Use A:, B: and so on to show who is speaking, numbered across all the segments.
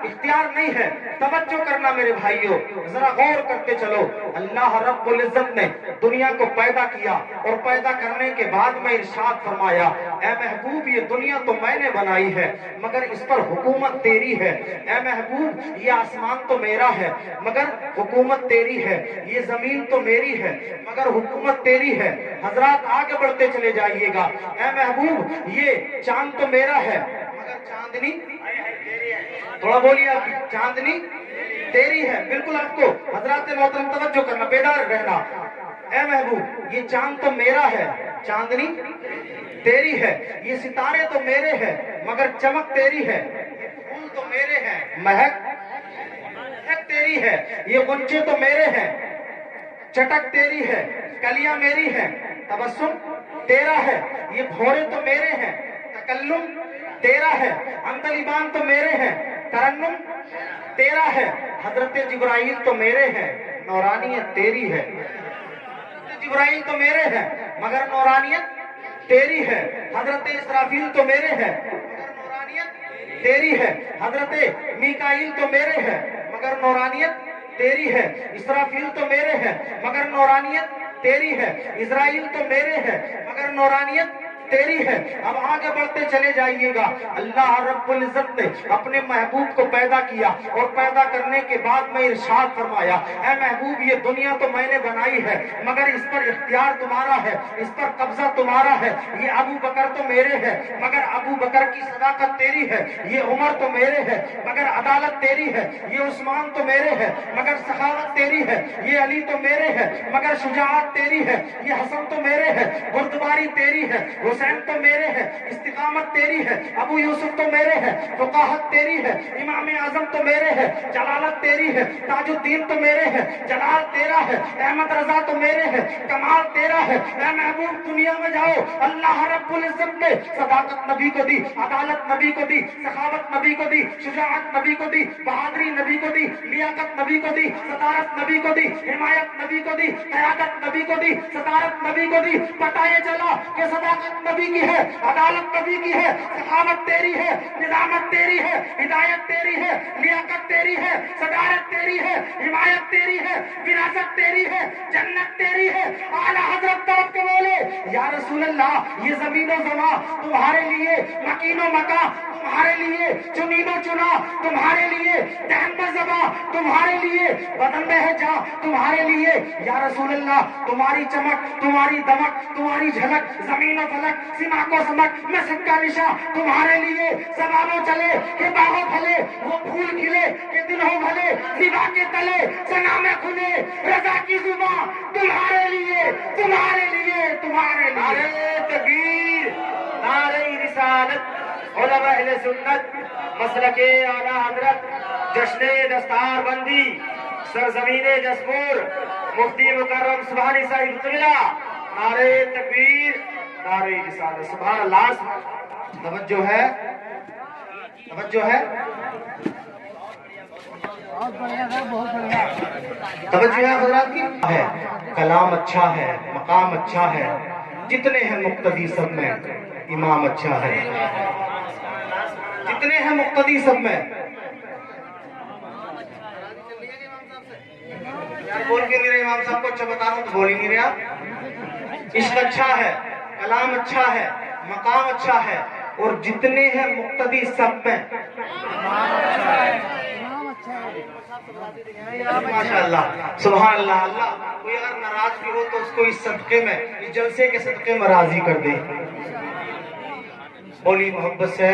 A: اختیار نہیں ہے۔ توجہ کرنا میرے بھائیوں، ذرا غور کرتے چلو۔ اللہ رب العزت نے دنیا کو پیدا کیا اور پیدا کرنے کے بعد میں ارشاد فرمایا، اے محبوب یہ دنیا تو میں نے بنائی ہے مگر اس پر حکومت تیری ہے۔ اے محبوب یہ آسمان تو میرا ہے مگر حکومت تیری ہے، یہ زمین تو میری ہے مگر حکومت تیری ہے۔ حضرات آگے بڑھتے چلے جائیے گا۔ اے محبوب یہ چاند تو میرا ہے مگر چاندنی تھوڑا بولیے آپ، چاندنی تیری ہے۔ بالکل آپ کو حضرات محترم توجہ کرنا، بیدار رہنا۔ اے محبوب یہ چاند تو میرا ہے، چاندنی تیری ہے، یہ ستارے تو میرے ہیں مگر چمک تیری ہے، یہ پھول تو میرے ہیں مہک تیری ہے، یہ غنچے تو میرے ہیں چٹک تیری ہے، کلیاں میری ہیں تبسم تیرا ہے، یہ بھورے تو میرے ہیں تکلم تیرا ہے، عندلیبان تو میرے ہیں ترنم تیرا ہے، حضرت جبرائیل تو میرے ہیں نورانیت تیری ہے۔ حضرت جبرائیل تو میرے ہیں مگر نورانیت تیری ہے۔ حضرت اسرافیل تو میرے ہیں مگر نورانیت تیری ہے۔ حضرت میکائیل تو میرے ہیں مگر نورانیت تیری ہے۔ اسرافیل تو میرے ہیں مگر نورانیت تیری ہے۔ اسرائیل تو میرے ہیں مگر نورانیت تیری ہے۔ اب آگے بڑھتے چلے جائیے گا۔ اللہ رب العزت نے اپنے محبوب کو پیدا کیا اور پیدا کرنے کے بعد میں ارشاد فرمایا، اے محبوب یہ دنیا تو میں نے بنائی ہے مگر اس پر اختیار تمہارا ہے، اس پر قبضہ تمہارا ہے۔ یہ ابو بکر تو میرے ہے مگر ابو بکر کی صداقت تیری ہے، یہ عمر تو میرے ہے مگر عدالت تیری ہے، یہ عثمان تو میرے ہے مگر سخاوت تیری ہے، یہ علی تو میرے ہے مگر شجاعت تیری ہے، یہ حسن تو میرے ہے بردباری تیری ہے، حسین تو میرے ہے استقامت تیری ہے، ابو یوسف تو میرے ہے فقاہت تیری ہے، امام اعظم تو میرے ہے جلالت تیری ہے، تاج الدین تو میرے ہے جلال تیرا ہے، احمد رضا تو میرے ہے کمال تیرا ہے۔ اے محبوب دنیا میں جاؤ، اللہ رب العزت نے صداقت نبی کو دی، عدالت نبی کو دی، سخاوت نبی کو دی، شجاعت نبی کو دی، بہادری نبی کو دی، لیاقت نبی کو دی، صدارت نبی کو دی، حمایت نبی کو دی، قیادت نبی کو دی، صدارت نبی کو دی۔ پتہ یہ چلا کہ صداقت نبی کی ہے، عدالت نبی کی ہے، سخاوت تیری ہے، نظامت تیری ہے، ہدایت تیری ہے، لیاقت تیری ہے، صدارت تیری ہے، حمایت تیری ہے، وراثت تیری ہے، جنت تیری ہے۔ اعلیٰ حضرت طرف کے بولے یا رسول اللہ یہ زمین و زماں تمہارے لیے، مکین و مکان تمہارے لیے، چنین و چنا تمہارے لیے، دہن و زباں تمہارے لیے، بدن میں ہے جاں تمہارے لیے۔ یا رسول اللہ تمہاری چمک، تمہاری دمک، تمہاری جھلک، زمین و فلک، سماک و سمک، مسجد کا نشاں تمہارے لیے۔ زبانوں چلے کہ باغوں پھلے، وہ پھول کھلے کہ دل ہو بھلے، نگاہ کے تلے سنا میں کھلے، رضا کی زباں تمہارے لیے، تمہارے لیے، تمہارے لیے۔ نعرہ تکبیر، نعرہ رسالت، علماء اہل سنت، مسلک اعلیٰ حضرت، جشن دستار بندی، سرزمین جسپور، مفتی مکرم سبحانی صاحب قبلہ، نعرہ تکبیر، نعرہ رسالت، سبحان اللہ۔ توجہ ہے، توجہ ہے، توجہ ہے حضرات کی ہے۔ کلام اچھا ہے، مقام اچھا ہے، جتنے ہیں مقتدی سب میں امام اچھا ہے، جتنے ہیں مقتدی سب میں۔ بول کے نہیں رہے امام صاحب کو اچھا بتا رہا ہوں تو بول ہی نہیں رہے آپ۔ عشق اچھا ہے، کلام اچھا ہے، مقام اچھا ہے، اور جتنے ہیں مقتدی سب میں ماشاءاللہ سبحان اللہ۔ اللہ کوئی اگر ناراض بھی ہو تو اس کو اس صدقے میں، اس جلسے کے صدقے میں راضی کر دے۔ بولی محبت سے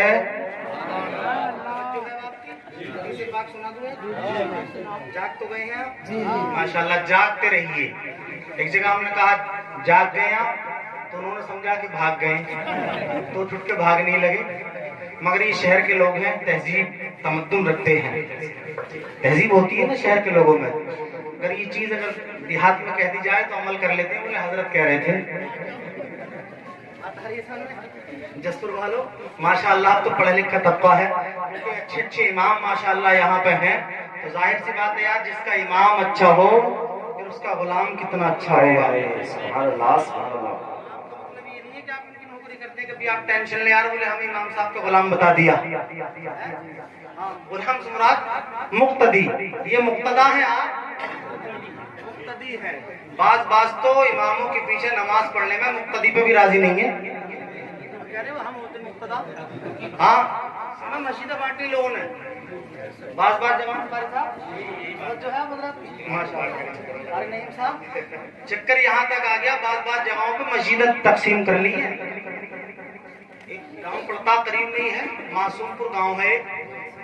A: جاگ تو گئے ہیں آپ؟ ماشاءاللہ جاگتے رہیے۔ ایک جگہ ہم نے کہا جاگ گئے آپ تو انہوں نے سمجھا کہ بھاگ گئے، تو چھٹ کے بھاگ نہیں لگے۔ مگر یہ شہر کے لوگ ہیں، تہذیب تمدن رکھتے ہیں، تہذیب ہوتی ہے نا شہر کے لوگوں میں۔ اگر یہ چیز اگر دیہات میں کہہ دی جائے تو عمل کر لیتے ہیں۔ بولے حضرت کہہ رہے تھے جسپور والوں ماشاءاللہ آپ تو پڑھے لکھا طبقہ ہے، اچھے اچھے امام ماشاءاللہ یہاں پہ ہیں، تو ظاہر سی بات ہے یار جس کا امام اچھا ہو پھر اس کا غلام کتنا اچھا ہوگا۔ سبحان اللہ سبحان اللہ۔ کبھی آپ ٹینشن لے آ رہے، بولے ہم امام صاحب کو غلام بتا دیا۔ गुलाम से मुराद मुक्तदी, ये मुक्तदा है, आप मुक्तदी है। बाज तो इमामों के पीछे नमाज पढ़ने में मुक्तदी पे भी राजी नहीं है। कह रहे हो हम होते मुक्तदा? हाँ, हमें मस्जिद पार्टी लोगों ने बाज जवान साहब जो है माशाल्लाह नहीं साहब, चक्कर यहाँ तक आ गया, बाज जगहों पे मस्जिद तकसीम कर ली है। एक गांव पड़ता करीब नहीं है, मासूमपुर गांव है,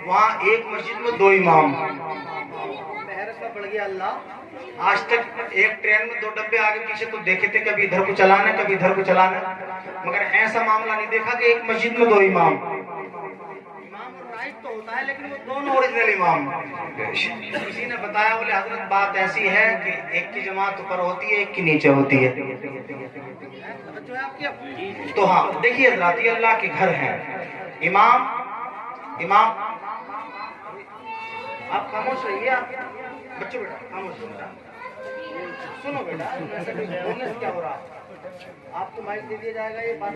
A: वहाँ एक मस्जिद में 2 इमाम। मेहरत का बढ़ गया अल्लाह, आज तक एक ट्रेन में 2 डब्बे आगे पीछे तो देखे थे, कभी इधर को चलाना कभी इधर को चलाना, मगर ऐसा मामला नहीं देखा कि एक मस्जिद में 2 इमाम। तो होता है लेकिन वो दोनों ओरिजिनल इमाम। किसी ने बताया, बोले हजरत बात ऐसी है कि एक की जमात ऊपर होती है, एक की नीचे होती है। तो हाँ देखिए हजरत, ये अल्लाह के घर हैं। इमाम आप खामोश रहिए, आप बच्चों बेटा खामोश सुनो बेटा, बोलने से क्या हो रहा, आपको माइक दे दिया जाएगा, ये बात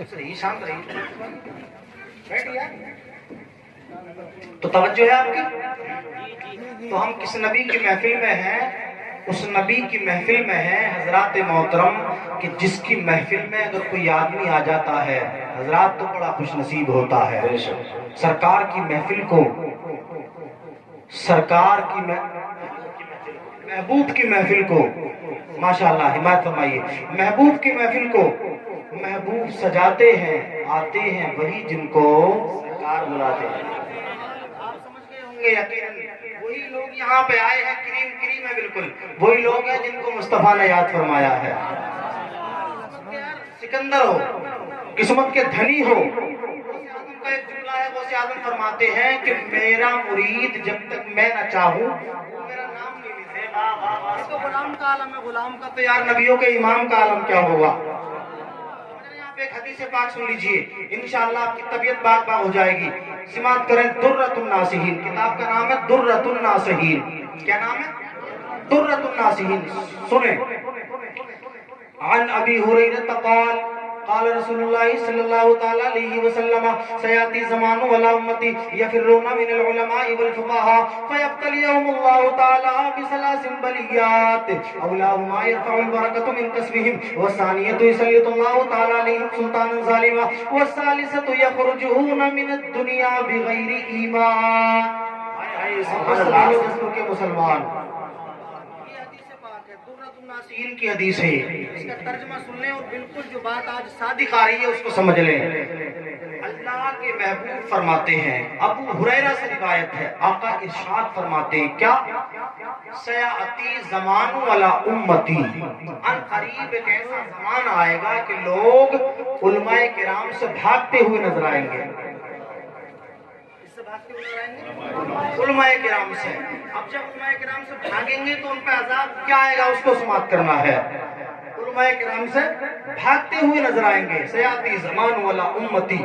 A: सही, शांत रहिए, बैठिए। तो तवज्जो है आपकी। तो हम किस नबी की महफिल में हैं? उस नबी की महफिल में हैं हजरात मोहतरम, कि जिसकी महफिल में अगर कोई आदमी आ जाता है हजरात तो बड़ा खुश नसीब होता है। सरकार की महफिल को, सरकार की महबूब की महफिल को, माशाअल्लाह हिमायत फरमाइए, महबूब की महफिल को महबूब सजाते हैं, आते हैं वही जिनको सरकार बुलाते हैं। आप समझ गए होंगे यकीनन, वही लोग यहाँ पे आए हैं, क्रीम है बिल्कुल, वही लोग हैं जिनको मुस्तफा ने याद फरमाया है। सिकंदर हो, किस्मत के धनी हो, का एक जुमला है, वो आज़म फरमाते हैं कि मेरा मुरीद जब तक मैं न चाहूं मेरा नाम नहीं ले। तो गुलाम का आलम है, गुलाम का तो यार नबियों के इमाम का आलम क्या होगा। यहाँ पे एक हदीस पाक सुन लीजिए, इंशाअल्लाह आपकी तबीयत बाग हो जाएगी। सिमात करें, दुर्रतुन नासिहीन, किताब का नाम है दुर्रतुन नासिहीन। क्या नाम है? दुर्रतुन नासिहीन। सुने, अन अबी हुरैरा क़ाल قال رسول الله صلى الله تعالى عليه وسلم سياتي زمان ولا امتي يفرون من العلماء والفقهاء فيبتليهم الله تعالى بثلاث بليات اولاهما يرفع البركه من كسبهم والثانيه يسلط الله تعالى عليهم سلطانا ظالما والثالثه يخرجون من الدنيا بغير ایمان۔ کے مسلمان नासीन की हदीस है, इसका तर्जुमा सुन लें और बिल्कुल जो बात आज सादिक आ रही है उसको समझ लें। अल्लाह के महबूब फरमाते हैं, अबू हुरैरा से रिवायत है, आका इरशाद फरमाते हैं क्या, सयाअती ज़मानु वला उम्मती, अन करीब एक ऐसा ज़मान आएगा कि लोग उलमाए किराम से भागते हुए नजर आएंगे। उलमाए किराम से। अब जब उलमाए किराम से भागेंगे तो उन पर अजाब क्या आएगा उसको समाप्त करना है। उलमाए किराम से भागते हुए नजर आएंगे। सयाती ज़मान वला उम्मती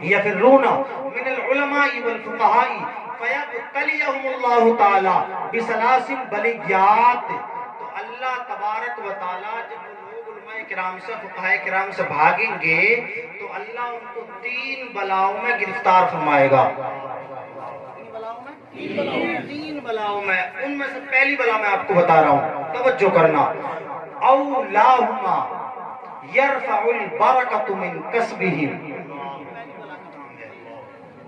A: यफिरूना मिनल उलमाई वल फुक़हाई फयब्तलियहुमुल्लाहु ताला बिसलासिल बलियात। तो अल्लाह तबारक व ताला जब लोग उलमाए किराम से, फुक़हाए किराम से भागेंगे तो अल्लाह उनको 3 बलाओं में गिरफ्तार फरमाएगा। 3 बलाओं में, उनमें से पहली बला मैं आपको बता रहा हूँ, तवज्जो करना। औलाहुमा यरफउल बरकतु मिन कसबिहिम।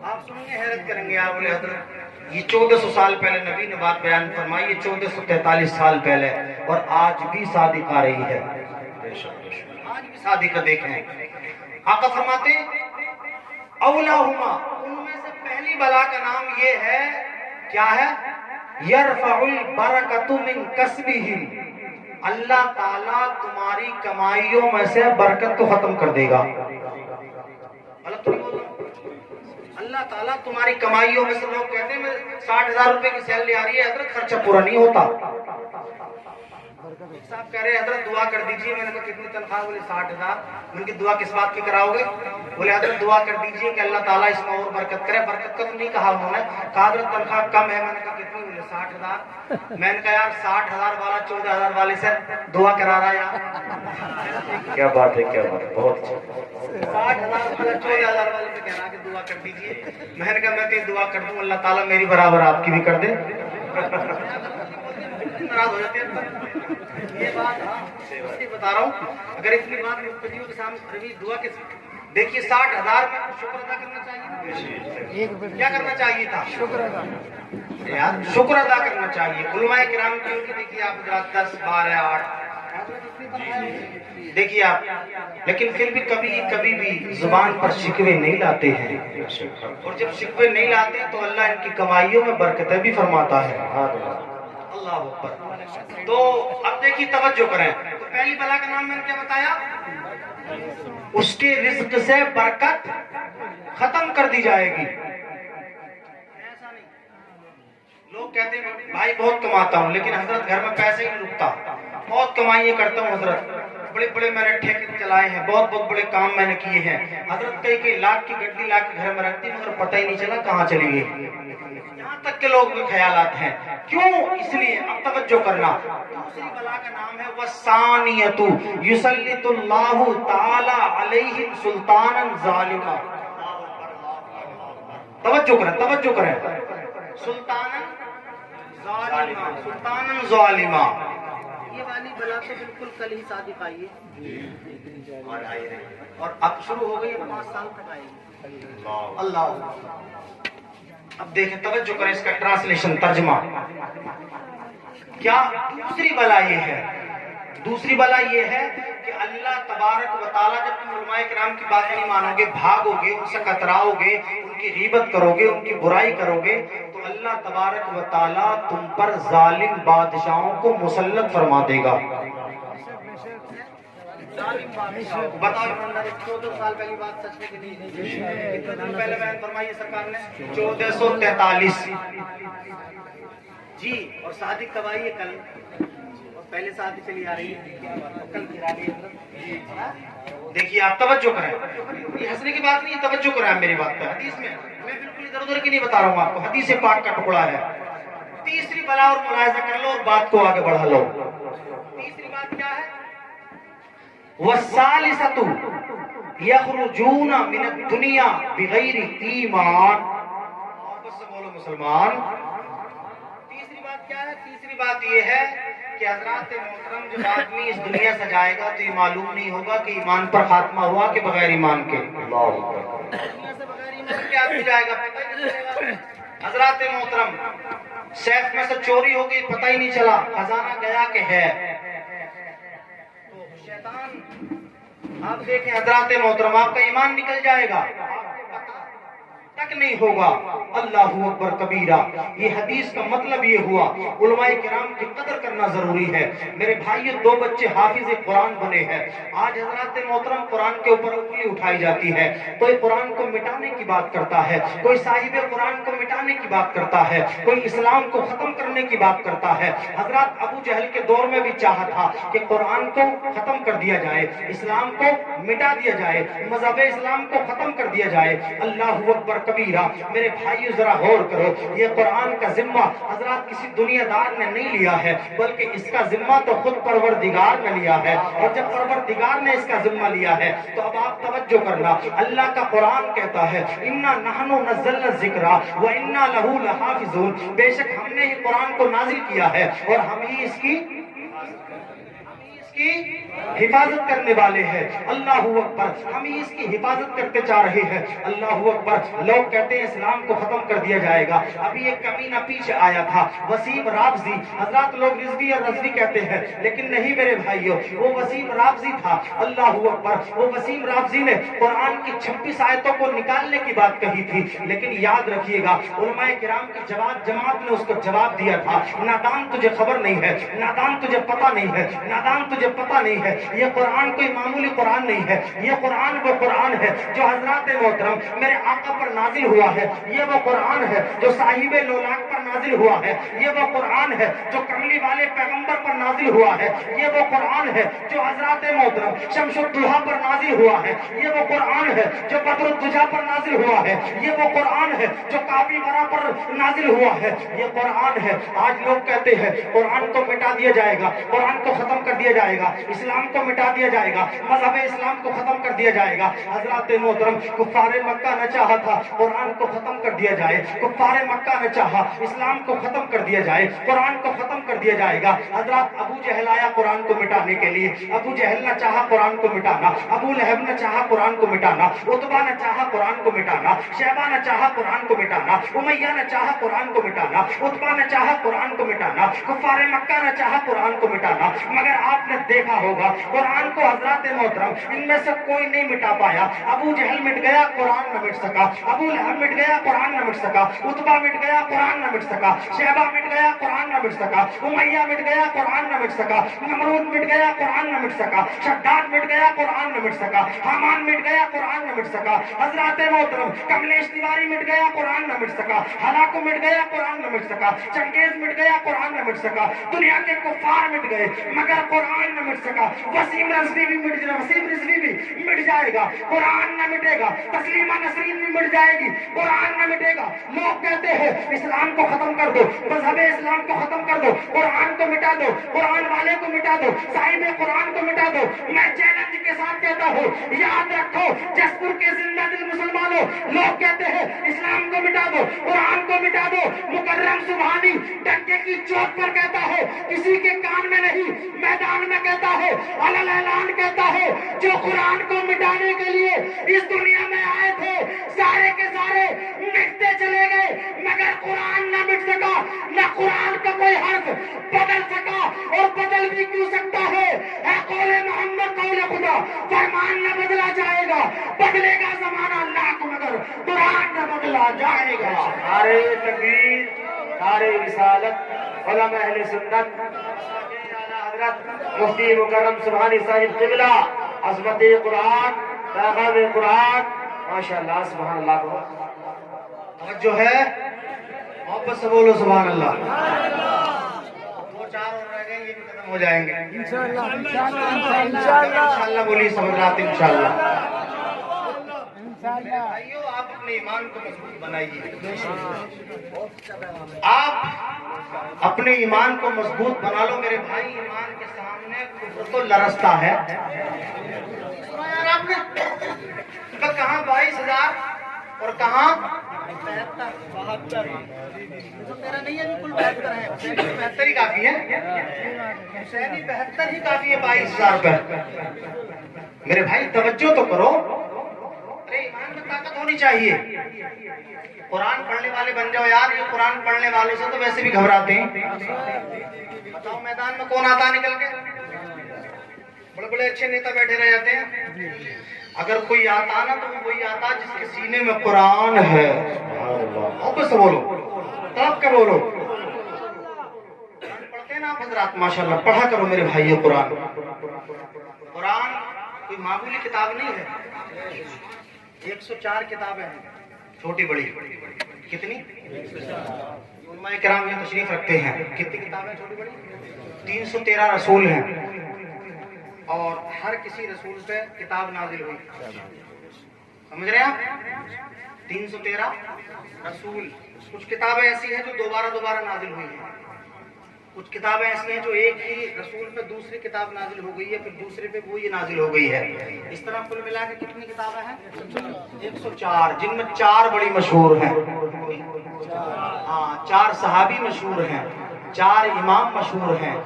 A: आप सुनेंगे हैरत करेंगे, आप बोले हजरत ये 1400 साल पहले नबी ने बात बयान फरमाई, ये 1443 साल पहले, और आज भी सादिक आ रही है। आज भी सादिक देखें, आका फरमाते औलाहुमा, उनमें से पहली बला का नाम ये है, क्या है, यरफउल बरकतु मिन कसबिहिम। अल्लाह ताला तुम्हारी कमाइयों में से बरकत को खत्म कर देगा। अल्लाह ताला तुम्हारी कमाइयों में से, लोग कहते हैं 60,000 रुपए की सैलरी आ रही है हजरत, खर्चा पूरा नहीं होता। صاحب کہہ رہے ہیں حضرت دعا کر دیجئے. میں نے کہا کتنی تنخواہ؟ بولے 60,000. ان کی دعا کس بات کی کراؤ گے؟ بولے حضرت دعا کر دیجئے کہ اللہ تعالیٰ اس میں اور برکت کرے. برکت کا تو نہیں کہا انہوں نے, کہا حضرت تنخواہ کم ہے. میں نے کہا کتنی؟ بولے 60,000. میں نے کہا یار 60,000 والا 14,000 والے سے دعا کرا رہا ہے یار.
B: کیا بات ہے, کیا بات ہے, بہت اچھا.
A: 60,000 والا 14,000 والے سے کہہ رہا کہ دعا کر دیجئے. میں نے کہا میں تو دعا کر دوں, اللہ تعالیٰ میری برابر آپ کی بھی کر دے. ناراض ہو جاتے ہیں. یہ بات بتا رہا ہوں, اگر اتنی بات مفتیوں کے سامنے دعا کے دیکھیے 60,000 میں شکر ادا کرنا چاہیے. کیا کرنا چاہیے تھا؟ شکر ادا. یار شکر ادا کرنا چاہیے. علماء کرام کی ان کی دیکھیے آپ 10 12 8 دیکھیے آپ, لیکن پھر بھی کبھی بھی زبان پر شکوے نہیں لاتے ہیں. اور جب شکوے نہیں لاتے تو اللہ ان کی کمائیوں میں برکتیں بھی فرماتا ہے. اللہ اکبر. تو اب دیکھیے توجہ کریں. تو پہلی بلا کا نام میں نے کیا بتایا؟ اس کے رزق سے برکت ختم کر دی جائے گی. ایسا نہیں, لوگ کہتے ہیں بھائی بہت کماتا ہوں لیکن حضرت گھر میں پیسے ہی نہیں رکتا. بہت کمائیاں کرتا ہوں حضرت, بڑے میں نے ٹھیکے چلائے ہیں, بہت بڑے کام میں نے کیے ہیں حضرت. کئی لاکھ کی گڈی لا کے گھر میں رکھتی مگر پتہ ہی نہیں چلا کہاں چلی گئی. یہاں تک کے لوگ بھی خیالات ہیں. کیوں؟ اس لیے اب توجہ کرنا. دوسری بلا کا نام ہے وَالثَّانِيَةُ يُسَلِّطُ اللَّهُ تَعَالَى عَلَيْهِمْ سُلْطَانًا ظَالِمًا. توجہ کریں. سلطانًا ظالما. یہ والی بلا تو بالکل کل ہی صادق آئی ہے اور اب شروع ہو گئی, 5 سال تک آئے گی. اللہ. اب دیکھیں توجہ کریں اس کا ٹرانسلیشن ترجمہ. کیا دوسری بلا یہ ہے؟ دوسری بلا یہ ہے کہ اللہ تبارک و تعالیٰ جب تم علماء کرام کی بات نہیں مانو گے, بھاگو گے, ان سے کتراؤ گے, ان کی غیبت کرو گے, ان کی برائی کرو گے, تو اللہ تبارک و تعالیٰ تم پر ظالم بادشاہوں کو مسلط فرما دے گا. بتاؤ 14 سال پہلی بات سچ میں کتنی کتنے دن پہلے بیان فرمائی سرکار نے؟ 1443. جی, اور شادی کب آئی ہے؟ کل. اور پہلے شادی چلی آ رہی ہے, کل گرا رہی ہے. دیکھیے آپ توجہ کریں, یہ ہنسنے کی بات نہیں ہے, توجہ کریں آپ میری بات پہ. حدیث میں میں بالکل ادھر ادھر کی نہیں بتا رہا ہوں آپ کو, حدیث پاک کا ٹکڑا ہے. تیسری بلا اور ملاحظہ کر لو اور بات کو آگے بڑھا لو. تیسری بات کیا ہے؟ وَالثَّالِثَةُ يَخْرُجُونَ مِنَ الدُّنْيَا بِغَيْرِ ایمان. واپس سے بولو مسلمان. تیسری بات کیا ہے؟ تیسری بات یہ ہے کہ حضرات محترم جب آدمی اس دنیا سے جائے گا تو یہ معلوم نہیں ہوگا کہ ایمان پر خاتمہ ہوا کہ بغیر ایمان کے. دنیا سے بغیر ایمان کے آدمی جائے گا, پتہ ہی نہیں چلے گا. حضرات محترم سیف میں سے چوری ہو گئی, پتہ ہی نہیں چلا, خزانہ گیا کہ ہے. شیطان آپ دیکھیں حضرات محترم, آپ کا ایمان نکل جائے گا, تک نہیں ہوگا. اللہ اکبر کبیرہ. یہ حدیث کا مطلب یہ ہوا علماء کرام کی قدر کرنا ضروری ہے. میرے بھائیو 2 بچے حافظ قرآن بنے ہیں. آج حضرات محترم قرآن کے اوپر انگلی اٹھائی جاتی ہے. کوئی قرآن کو مٹانے کی بات کرتا ہے, کوئی صاحب قرآن کو مٹانے کی بات کرتا ہے, کوئی اسلام کو ختم کرنے کی بات کرتا ہے. حضرات ابو جہل کے دور میں بھی چاہا تھا کہ قرآن کو ختم کر دیا جائے, اسلام کو مٹا دیا جائے, مذہب اسلام کو ختم کر دیا جائے. اللہ اکبر کبیرہ. میرے بھائیو ذرا غور کرو, یہ قرآن کا ذمہ حضرات کسی دنیا دار نے نہیں لیا ہے, بلکہ اس کا ذمہ تو خود پروردگار نے لیا ہے. اور جب پروردگار نے اس کا ذمہ لیا ہے تو اب آپ توجہ کرنا. اللہ کا قرآن کہتا ہے اِنَّا نَحْنُ نَزَّلْنَا الذِّكْرَ وَإِنَّا لَهُ لَحَافِظُونَ. بے شک ہم نے ہی قرآن کو نازل کیا ہے اور ہم ہی اس کی حفاظت کرنے والے ہیں. اللہ اکبر. ہم ہی اس کی حفاظت کرتے جا رہے ہیں. اللہ اکبر. لوگ کہتے ہیں اسلام کو ختم کر دیا جائے گا. ابھی ایک کمینہ پیچھے آیا تھا, وسیم رافضی. حضرات لوگ رضوی اور رضوی کہتے ہیں لیکن نہیں میرے بھائیوں, وہ وسیم رافضی تھا. اللہ اکبر. وہ وسیم رافضی نے قرآن کی 26 آیتوں کو نکالنے کی بات کہی تھی, لیکن یاد رکھیے گا علماء کرام کی جماعت نے اس کو جواب دیا تھا, نادان تجھے خبر نہیں ہے, نادان تجھے پتہ نہیں ہے, نادان تجھے پتہ نہیں ہے یہ قرآن کوئی معمولی قرآن نہیں ہے، یہ قرآن وہ قرآن ہے جو حضرات محترم میرے آقا پر نازل ہوا ہے، یہ وہ قرآن ہے جو صاحب لولاک پر نازل ہوا ہے، یہ وہ قرآن ہے جو کملی والے پیغمبر پر نازل ہوا ہے، یہ وہ قرآن ہے جو حضرات محترم شمس الضحیٰ پر نازل ہوا ہے، یہ وہ قرآن ہے جو بدر الدجا پر نازل ہوا ہے، یہ وہ قرآن ہے جو کعبی ورا پر نازل ہوا ہے، یہ قرآن ہے۔ آج لوگ کہتے ہیں قرآن کو مٹا دیا جائے گا، قرآن کو ختم کر دیا جائے گا، اسلام کو مٹا دیا جائے گا، مذہب اسلام کو ختم کر دیا جائے گا۔ حضرات محترم کفار مکہ نے چاہا تھا قرآن کو ختم کر دیا جائے، کفار مکہ نے چاہا اسلام کو ختم کر دیا جائے، قرآن کو ختم کر دیا جائے گا۔ حضرات ابو جہل آیا قرآن کو مٹانے کے لیے، ابو جہل نے چاہا قرآن کو مٹانا، ابو لہب نے چاہا قرآن کو مٹانا، عتبہ نے چاہا قرآن کو مٹانا، شیبہ نے چاہا قرآن کو مٹانا، امیہ نے چاہا قرآن کو مٹانا، عتبہ نے چاہا قرآن کو مٹانا، کفار مکہ نے چاہا قرآن کو مٹانا، مگر آپ نے دیکھا ہوگا قرآن کو حضرات محترم ان میں سے کوئی نہیں مٹا پایا۔ ابو جہل مٹ گیا، قرآن نہ مٹ سکا، ابو لہب مٹ گیا، قرآن نہ مٹ سکا، عتبہ مٹ گیا، قرآن نہ مٹ سکا، شیبہ مٹ گیا، قرآن نہ مٹ سکا، امیہ مٹ گیا، قرآن نہ مٹ سکا، نمرود مٹ گیا، قرآن نہ مٹ سکا، شداد مٹ گیا، قرآن نہ مٹ سکا، حامان مٹ گیا، قرآن نہ مٹ سکا، حضرات محترم کملیش تیواری مٹ گیا، قرآن نہ مٹ سکا، ہلاکو مٹ گیا، قرآن نہ مٹ سکا، چنگیز مٹ گیا، قرآن نہ مٹ سکا، دنیا کے کفار مٹ گئے مگر قرآن نہ مٹ سکا۔ وسیم رضوی بھی مٹ جائے گا، قرآن نہ مٹے گا، تسلیمہ نسرین بھی مٹ جائے گی، قرآن نہ مٹے گا۔ لوگ کہتے ہیں اسلام کو ختم کر دو، مذہب اسلام کو ختم کر دو، قرآن کو مٹا دو، قرآن والے کو مٹا دو، صاحب قرآن کو مٹا دو۔ میں چیلنج کے ساتھ کہتا ہوں یاد رکھو جسپور کے زندہ دل مسلمانوں، لوگ کہتے ہیں اسلام کو مٹا دو، قرآن کو مٹا دو، مکرم سبحانی ڈنکے کی چوٹ پر کہتا ہے، کسی کے کان میں نہیں میدان میں کہتا ہے، علل اعلان کہتا ہے، جو قرآن کو مٹانے کے لیے اس دنیا میں آئے تھے سارے کے سارے مٹتے چلے گئے مگر قرآن نہ مٹ سکا، نہ قرآن کا کوئی حرف بدل سکا، اور بدل بھی کیوں سکتا ہے؟ اے قول محمد قول خدا، فرمان نہ بدلا جائے گا، بدلے گا زمانہ لاکھ مگر قرآن نہ بدلا جائے گا۔
B: نعرہ تکبیر، نعرہ رسالت، علماء اہل سنت، حضرت مفتی مکرم سبحانی صاحب قبلہ، عظمت قرآن، پیغام قرآن، ماشاءاللہ سبحان اللہ۔
A: توجہ ہے، محبت سے بولو سبحان اللہ۔ دو چار اور رہ گئے، یہ بھی ختم ہو جائیں گے انشاءاللہ۔ انشاءاللہ بولیے سب رات انشاءاللہ۔ بھائیو آپ اپنے ایمان کو مضبوط بنائیے، آپ اپنے ایمان کو مضبوط بنا لو میرے بھائی۔ ایمان کے سامنے کفر تو لرزتا ہے۔ یار آپ نے کہاں 22,000 اور کہاں 72، میرا نہیں ہے بالکل 72 ہے، 72 ہی کافی ہے، حسینی 72 ہی کافی ہے 22,000 پر۔ میرے بھائی توجہ تو کرو، ارے ایمان میں طاقت ہونی چاہیے۔ قرآن پڑھنے والے بن جاؤ یار، یہ قرآن پڑھنے والوں سے تو ویسے بھی گھبراتے ہیں۔ بتاؤ میدان میں کون آتا نکل کے؟ بڑے بڑے اچھے نیتا بیٹھے رہ جاتے ہیں۔ اگر کوئی آتا نا تو وہی آتا جس کے سینے میں قرآن ہے۔ محبت سے بولو، تڑپ کے بولو۔ قرآن پڑھتے ہیں نا آپ حضرات، ماشاءاللہ پڑھا کرو میرے بھائی قرآن۔ قرآن کوئی معمولی کتاب نہیں ہے، 104 کتابیں ہیں چھوٹی بڑی۔ کتنی؟ علماء کرام یہ تشریف رکھتے ہیں، کتنی کتابیں چھوٹی بڑی؟ 313 رسول ہیں، اور ہر کسی رسول پہ کتاب نازل ہوئی۔ سمجھ رہے ہیں آپ؟ 313 رسول۔ کچھ کتابیں ایسی ہیں جو دوبارہ نازل ہوئی ہیں، کچھ کتابیں ایسی ہیں جو ایک ہی رسول پہ دوسری کتاب نازل ہو گئی ہے، پھر دوسرے پہ وہی نازل ہو گئی ہے۔ اس طرح کل ملا کے کتنی کتابیں ہیں؟ 104، جن میں 4 بڑی مشہور ہیں۔ ہاں، 4 صحابی مشہور ہیں، 4 امام مشہور ہیں،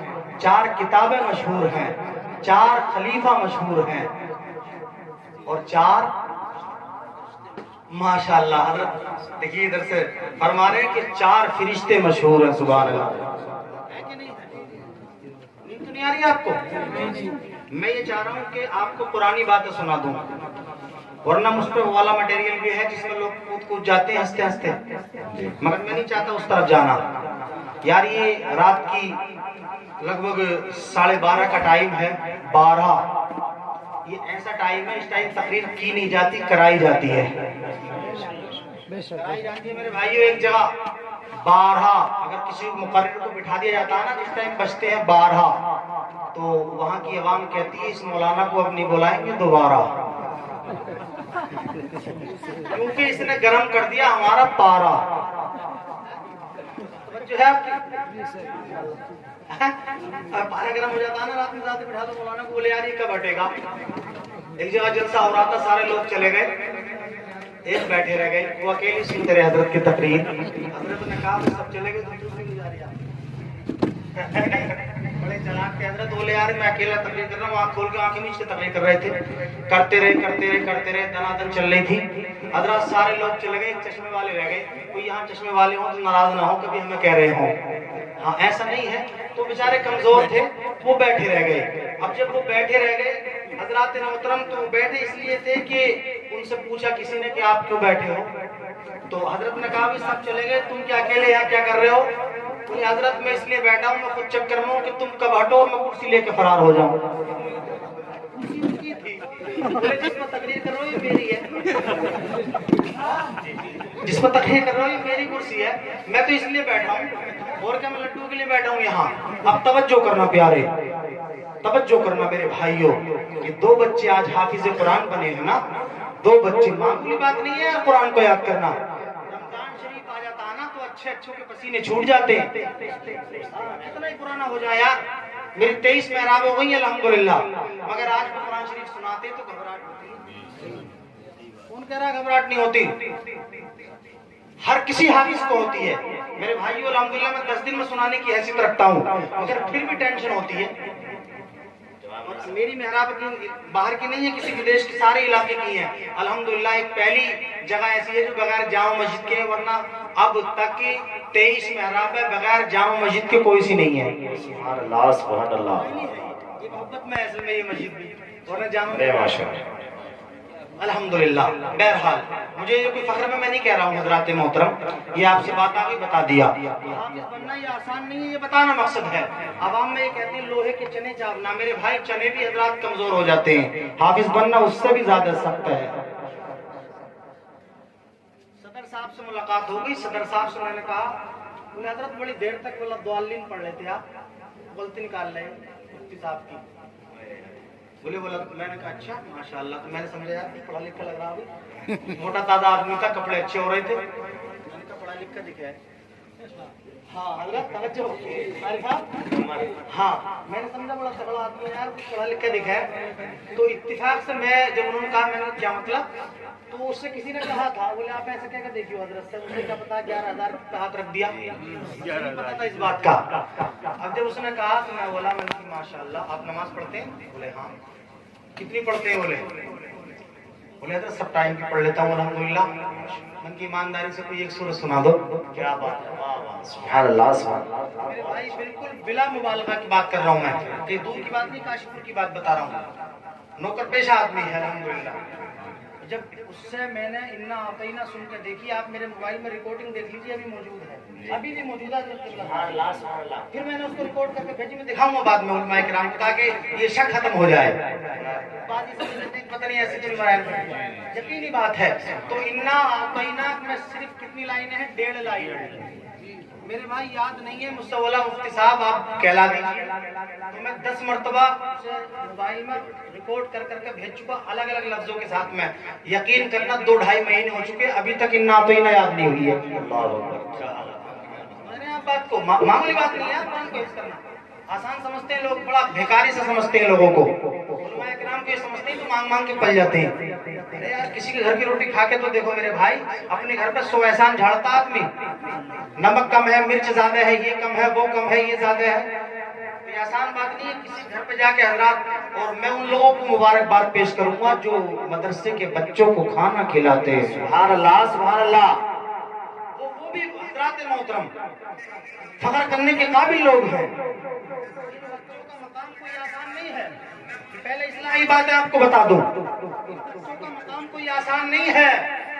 A: 4 کتابیں مشہور ہیں، 4 خلیفہ مشہور ہیں، اور 4 ماشاءاللہ حضرت دیکھیے ادھر سے فرما رہے ہیں کہ 4 فرشتے مشہور ہیں۔ سبحان اللہ۔ نیند تو نہیں آ رہی آپ کو؟ میں یہ چاہ رہا ہوں کہ آپ کو قرآنی باتیں سنا دوں، ورنہ مجھ پہ وہ والا مٹیریل بھی ہے جس میں لوگ کود جاتے ہیں ہنستے ہنستے، مگر میں نہیں چاہتا اس طرف جانا۔ یار یہ رات کی لگ بھگ 12:30 کا ٹائم ہے. 12 یہ ایسا ٹائم ہے, اس ٹائم تقریر کی نہیں جاتی, کرائی جاتی ہے. کرائی جاتی ہے میرے بھائیو ایک جگہ 12. اگر کسی مقرر کو بٹھا دیا جاتا ہے نا جس ٹائم بجتے ہیں 12, تو وہاں کی عوام کہتی ہے اس مولانا کو اب نہیں بلائیں گے دوبارہ, کیونکہ اس نے گرم کر دیا ہمارا پارا. جو ہے آپ کی پارا گرم ہو جاتا ہے نا, رات میں ذات بٹھا دو مولانا کو, بولے یار یہ کب ہٹے گا. ایک جگہ جلسہ ہو رہا تھا, سارے لوگ چلے گئے, ایک بیٹھے رہ گئے, وہ اکیلی سنتے رہے حضرت کی تقریر. حضرت نے کہا سب چلے گئے تو دوسری نہیں جا رہی آپ. بڑے چلاک تھے حضرت, بولے یار میں اکیلا تقریر کر رہا ہوں, آنکھ کھول کے آنکھیں میچ کے تقریر کر رہے تھے. کرتے رہے دنادن چل رہی تھی. حضرت سارے لوگ چلے گئے, چشمے والے رہ گئے. کوئی یہاں چشمے والے ہوں تو ناراض نہ ہو کبھی ہمیں کہہ رہے ہوں, ہاں ایسا نہیں ہے. تو بیچارے کمزور تھے, وہ بیٹھے رہ گئے. اب جب وہ بیٹھے رہ گئے حضرات محترم, تو وہ بیٹھے اس لیے تھے کہ ان سے پوچھا کسی نے کہ آپ کیوں بیٹھے ہو, تو حضرت نے کہا بھی سب چلے گئے, تم کیا اکیلے یہاں کیا کر رہے ہو. بولے حضرت میں اس لیے بیٹھا ہوں, میں خود چکر میں ہوں کہ تم کب ہٹو میں کرسی لے کے فرار ہو جاؤں. جس پر تقریر کر رہا ہوں یہ میری ہے, جس پر تقریر کر رہا ہوں یہ میری کرسی ہے, میں تو اس لیے بیٹھا ہوں, اور کیا میں لڈو کے لیے بیٹھا ہوں یہاں. اب توجہ کرنا پیارے, توجہ کرنا میرے بھائیوں. یہ 2 بچے آج حافظ قرآن بنے ہیں نا, 2 بچے, معمولی بات نہیں ہے قرآن کو یاد کرنا. رمضان شریف آ جاتا ہے نا تو اچھوں کے پسینے چھوٹ جاتے ہیں. اتنا ہی پرانا ہو جائے یار, میری 23 محراب ہو گئی ہیں الحمدللہ, مگر آج بھی قرآن شریف سناتے تو گھبراہٹ ہوتی ہے. کون کہہ رہا ہے گھبراہٹ نہیں ہوتی؟ ہر کسی حافظ کو ہوتی ہے میرے بھائیو. الحمدللہ میں 10 دن میں سنانے کی حیثیت رکھتا ہوں, مگر پھر بھی ٹینشن ہوتی ہے. اور میری محراب کی باہر کی نہیں ہے, کسی ودیش کے سارے علاقے کی ہیں الحمدللہ. ایک پہلی جگہ ایسی ہے جو بغیر جامع مسجد کے, ورنہ اب تک کی 23 محراب ہے, بغیر جامع مسجد کے کوئی سی نہیں ہے.
B: سبحان اللہ سبحان اللہ.
A: یہ محبت میں اصل میں یہ مسجد بھی, ورنہ جامع
B: ماشاءاللہ
A: الحمدللہ. بہرحال مجھے یہ کوئی فخر میں نہیں کہہ رہا ہوں حضرات محترم, یہ آپ سے بات آگے بتا دیا. حافظ بننا یہ آسان نہیں ہے, یہ بتانا مقصد ہے. عوام میں یہ کہتے ہیں لوہے کے چنے چاپنا, میرے بھائی چنے بھی حضرات کمزور ہو جاتے ہیں, حافظ بننا اس سے بھی زیادہ سخت ہے. صدر صاحب سے ملاقات ہو گئی, صدر صاحب سے میں نے کہا, انہیں حضرت بڑی دیر تک بولا دعالین پڑھ لیتے آپ, غلطی نکال لیں مفتی صاحب کی. بولے بولا, میں نے کہا اچھا ماشاءاللہ. تو میں نے سمجھا یار پڑھا لکھا لگ رہا ابھی, موٹا تازہ آدمی تھا, کپڑے اچھے ہو رہے تھے. میں نے کہا پڑھا لکھا دکھا ہے. ہاں حضرت توجہ, ہاں میں نے سمجھا بڑا تگڑا آدمی ہے یار, پڑھا لکھا دکھا ہے. تو اتفاق سے میں جب انہوں نے کہا, میں نے کیا مطلب, تو اس سے کسی نے کہا تھا, بولے آپ ایسا کیا کہ دیکھیے حضرت سے, مجھے کیا پتا 11,000 پہ ہاتھ رکھ دیا, نہیں پتا تھا اس بات کا. اب جب اس نے کہا تو میں بولا, میں نے کہا ماشاءاللہ آپ نماز پڑھتے ہیں؟ بولے ہاں. کتنی پڑھتے ہیں؟ بولے حضرت سب ٹائم کی پڑھ لیتا ہوں الحمدللہ. من کی ایمانداری سے کوئی ایک سورت سنا دو. کیا بات ہے,
B: سبحان اللہ سبحان اللہ.
A: میرے بھائی بالکل بلا مبالغہ کی بات کر رہا ہوں میں, کہ دور کی بات نہیں, کاشی پور کی بات بتا رہا ہوں. نوکر پیشہ آدمی ہے الحمدللہ. جب اس سے میں نے انا اعطینا سن کے دیکھی, آپ میرے موبائل میں ریکارڈنگ دیکھ لیجیے, ابھی موجود ہے, ابھی بھی موجودہ ہے. پھر میں نے اس کو ریکارڈ کر کے بھیجی, میں دکھاؤں گا بعد میں علماء کرام کو, تاکہ یہ شک ختم ہو جائے. پتہ نہیں ایسی کوئی روایت, یقینی بات ہے. تو انا اعطینا میں صرف کتنی لائنیں ہیں؟ 1.5 لائن. میرے بھائی یاد نہیں ہے مجھ سے بولا مفتی صاحب آپ کہلا دیجیے, تو میں 10 مرتبہ موبائل میں ریکارڈ کر کے بھیج چکا, الگ الگ لفظوں کے ساتھ. میں یقین کرنا 2-2.5 مہینے ہو چکے, ابھی تک انا اعطینا یاد نہیں ہوئی ہے. میں نے آپ بات کو معمولی بات نہیں ہے, قرآن کو حفظ کرنا آسان سمجھتے ہیں لوگ, بڑا بھیکاری سے سمجھتے ہیں لوگوں کو. علماء کرام کو یہ سمجھتے ہیں تو مانگ کے پل جاتے ہیں. ارے یار کسی کے گھر کی روٹی کھا کے تو دیکھو میرے بھائی, اپنے گھر پہ 100 احسان جھاڑتا آدمی, نمک کم ہے, مرچ زیادہ ہے, یہ کم ہے, وہ کم ہے, یہ زیادہ ہے. یہ آسان بات نہیں ہے. کسی گھر پہ جا کے حضرات, اور میں ان لوگوں کو مبارکباد پیش کروں گا جو مدرسے کے بچوں کو کھانا کھلاتے ہیں.
B: سبحان اللہ سبحان اللہ.
A: وہ بھی حضرات محترم فخر کرنے کے قابل لوگ ہیں. بچوں کا مقام کوئی آسان نہیں ہے. پہلے اصلاحی باتیں آپ کو بتا دوں, بچوں کا مقام کوئی آسان نہیں ہے.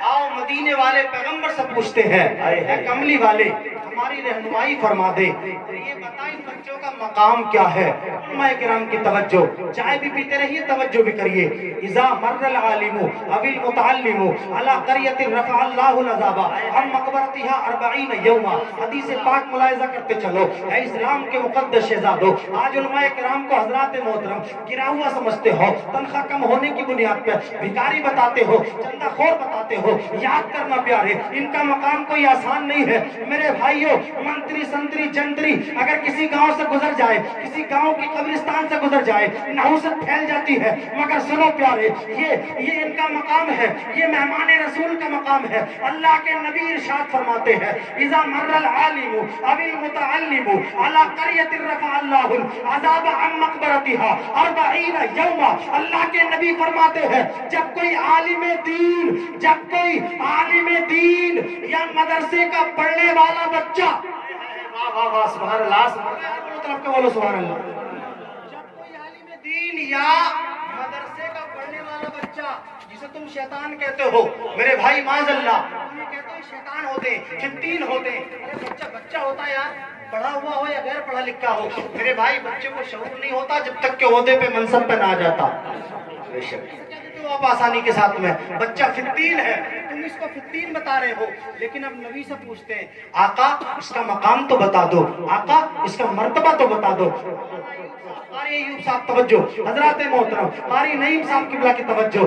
A: आओ मदीने वाले पैगंबर से पूछते हैं, ऐ कमली वाले हमारी रहनुमाई फरमा दे, ये बता इन बच्चों का मकाम क्या है। उलमाए किराम की तवज्जो, चाय भी पीते रहिए, तवज्जो भी करिए। इज़ा मर्रल आलिमु अविल मुतअल्लिमु अला क़रियतिन रफ़अल्लाहुल अज़ाबा हम मक़बरतिहा 40 यौमा। हदीस पाक मुलाहिज़ा करते चलो। ऐ इस्लाम के मुक़द्दस शहज़ादो, आज उलमाए किराम को हज़रात मोहतरम गिरा हुआ समझते हो, तनख्वाह कम होने की बुनियाद पर भिखारी बताते हो, चंदाखोर बताते हो। याद करना प्यारे, इनका मकाम कोई आसान नहीं है मेरे भाइयों। मंत्री संतरी जंतरी अगर किसी गांव से गुजर जाए, किसी गांव की कब्रिस्तान से गुजर जाए, नहुसत फैल जाती है। मगर सुनो प्यारे, ये इनका मकाम है, ये मेहमान रसूल का मकाम है। अल्लाह के नबी इरशाद फरमाते हैं, इज़ा मर्रल आलिमु अविल मुतअल्लिमु अला क़रियतिन रफ़अल्लाहुल अज़ाब अन मक़बरतिहा 40 यौमा। अल्लाह के नबी फरमाते हैं, जब कोई आलिम दीन या मदरसे का पढ़ने वाला बच्चा,
B: वाह वाह वाह, सुभान अल्लाह,
A: बोलो सुभान अल्लाह, जब कोई आलिम दीन या मदरसे का पढ़ने वाला बच्चा, जिसे तुम शैतान कहते हो मेरे भाई, माज़अल्लाह तुम्हें कहते हो शैतान होते हैं, फित्तीन होते हैं। अरे बच्चा होता यार, पढ़ा हुआ हो या गैर पढ़ा लिखा हो मेरे भाई, बच्चे को शऊर नहीं होता जब तक के ओहदे पे मनसब पे ना आ जाता। तो आप आसानी के साथ में बच्चा फित्तीन है, तुम इसको फित्तीन बता रहे हो। लेकिन अब नबी से पूछते हैं, आका इसका मकाम तो बता दो, आका इसका मर्तबा तो बता दो। कारी अय्यूब साहब तवज्जो, हजरात मोहतरम कारी नईम साहब किबला की तवज्जो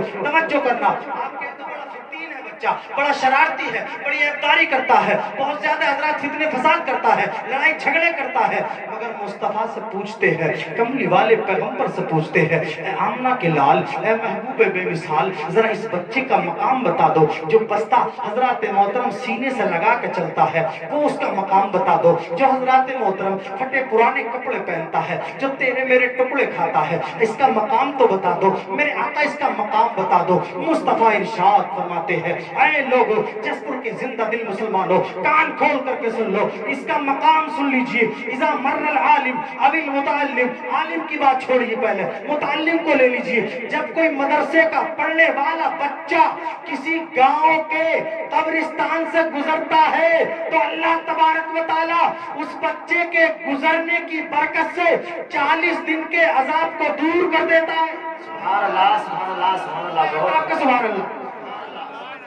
A: करना। आप कहते हो बड़ा फित्तीन है बच्चा, बड़ा शरारती है, बड़ी ऐबदारी करता है, बहुत ज्यादा हजरात फितने फसाद करता है, लड़ाई झगड़े करता है। मगर मुस्तफा से पूछते हैं, कमली वाले पैगंबर से पूछते हैं, ए आमना के लाल, ए महबूब बेमिसाल, जरा इस बच्चे का मकाम बता दो। जो बस्ता हजरात मोहतरम सीने से लगा के चलता है, वो उसका मकाम बता दो। जो हजरात मोहतरम फटे पुराने कपड़े पहनता है, जो तेरे मेरे टुकड़े खाता है, इसका मकाम तो बता दो मेरे आका, इसका मकाम बता दो। मुस्तफा इरशाद फरमाते हैं, ऐ लोगो जसपुर के जिंदा दिल मुसलमानों, कान खोल करके सुन लो, इसका मकाम सुन लीजिए। इज़ा मर्रल आलिम अविल मुतअल्लिम, आलिम की बात छोड़िए, पहले मुतअल्लिम को ले लीजिए। जब कोई मदरसे का पढ़ने वाला बच्चा किसी गांव के कब्रिस्तान से गुजरता है, तो अल्लाह तबारक व तआला उस बच्चे के गुजरने की बरकत से 40 दिन के अजाब को दूर कर देता है।
B: सुभान अल्लाह, सुभान अल्लाह, सुभान अल्लाह,
A: आपका सुभान अल्लाह।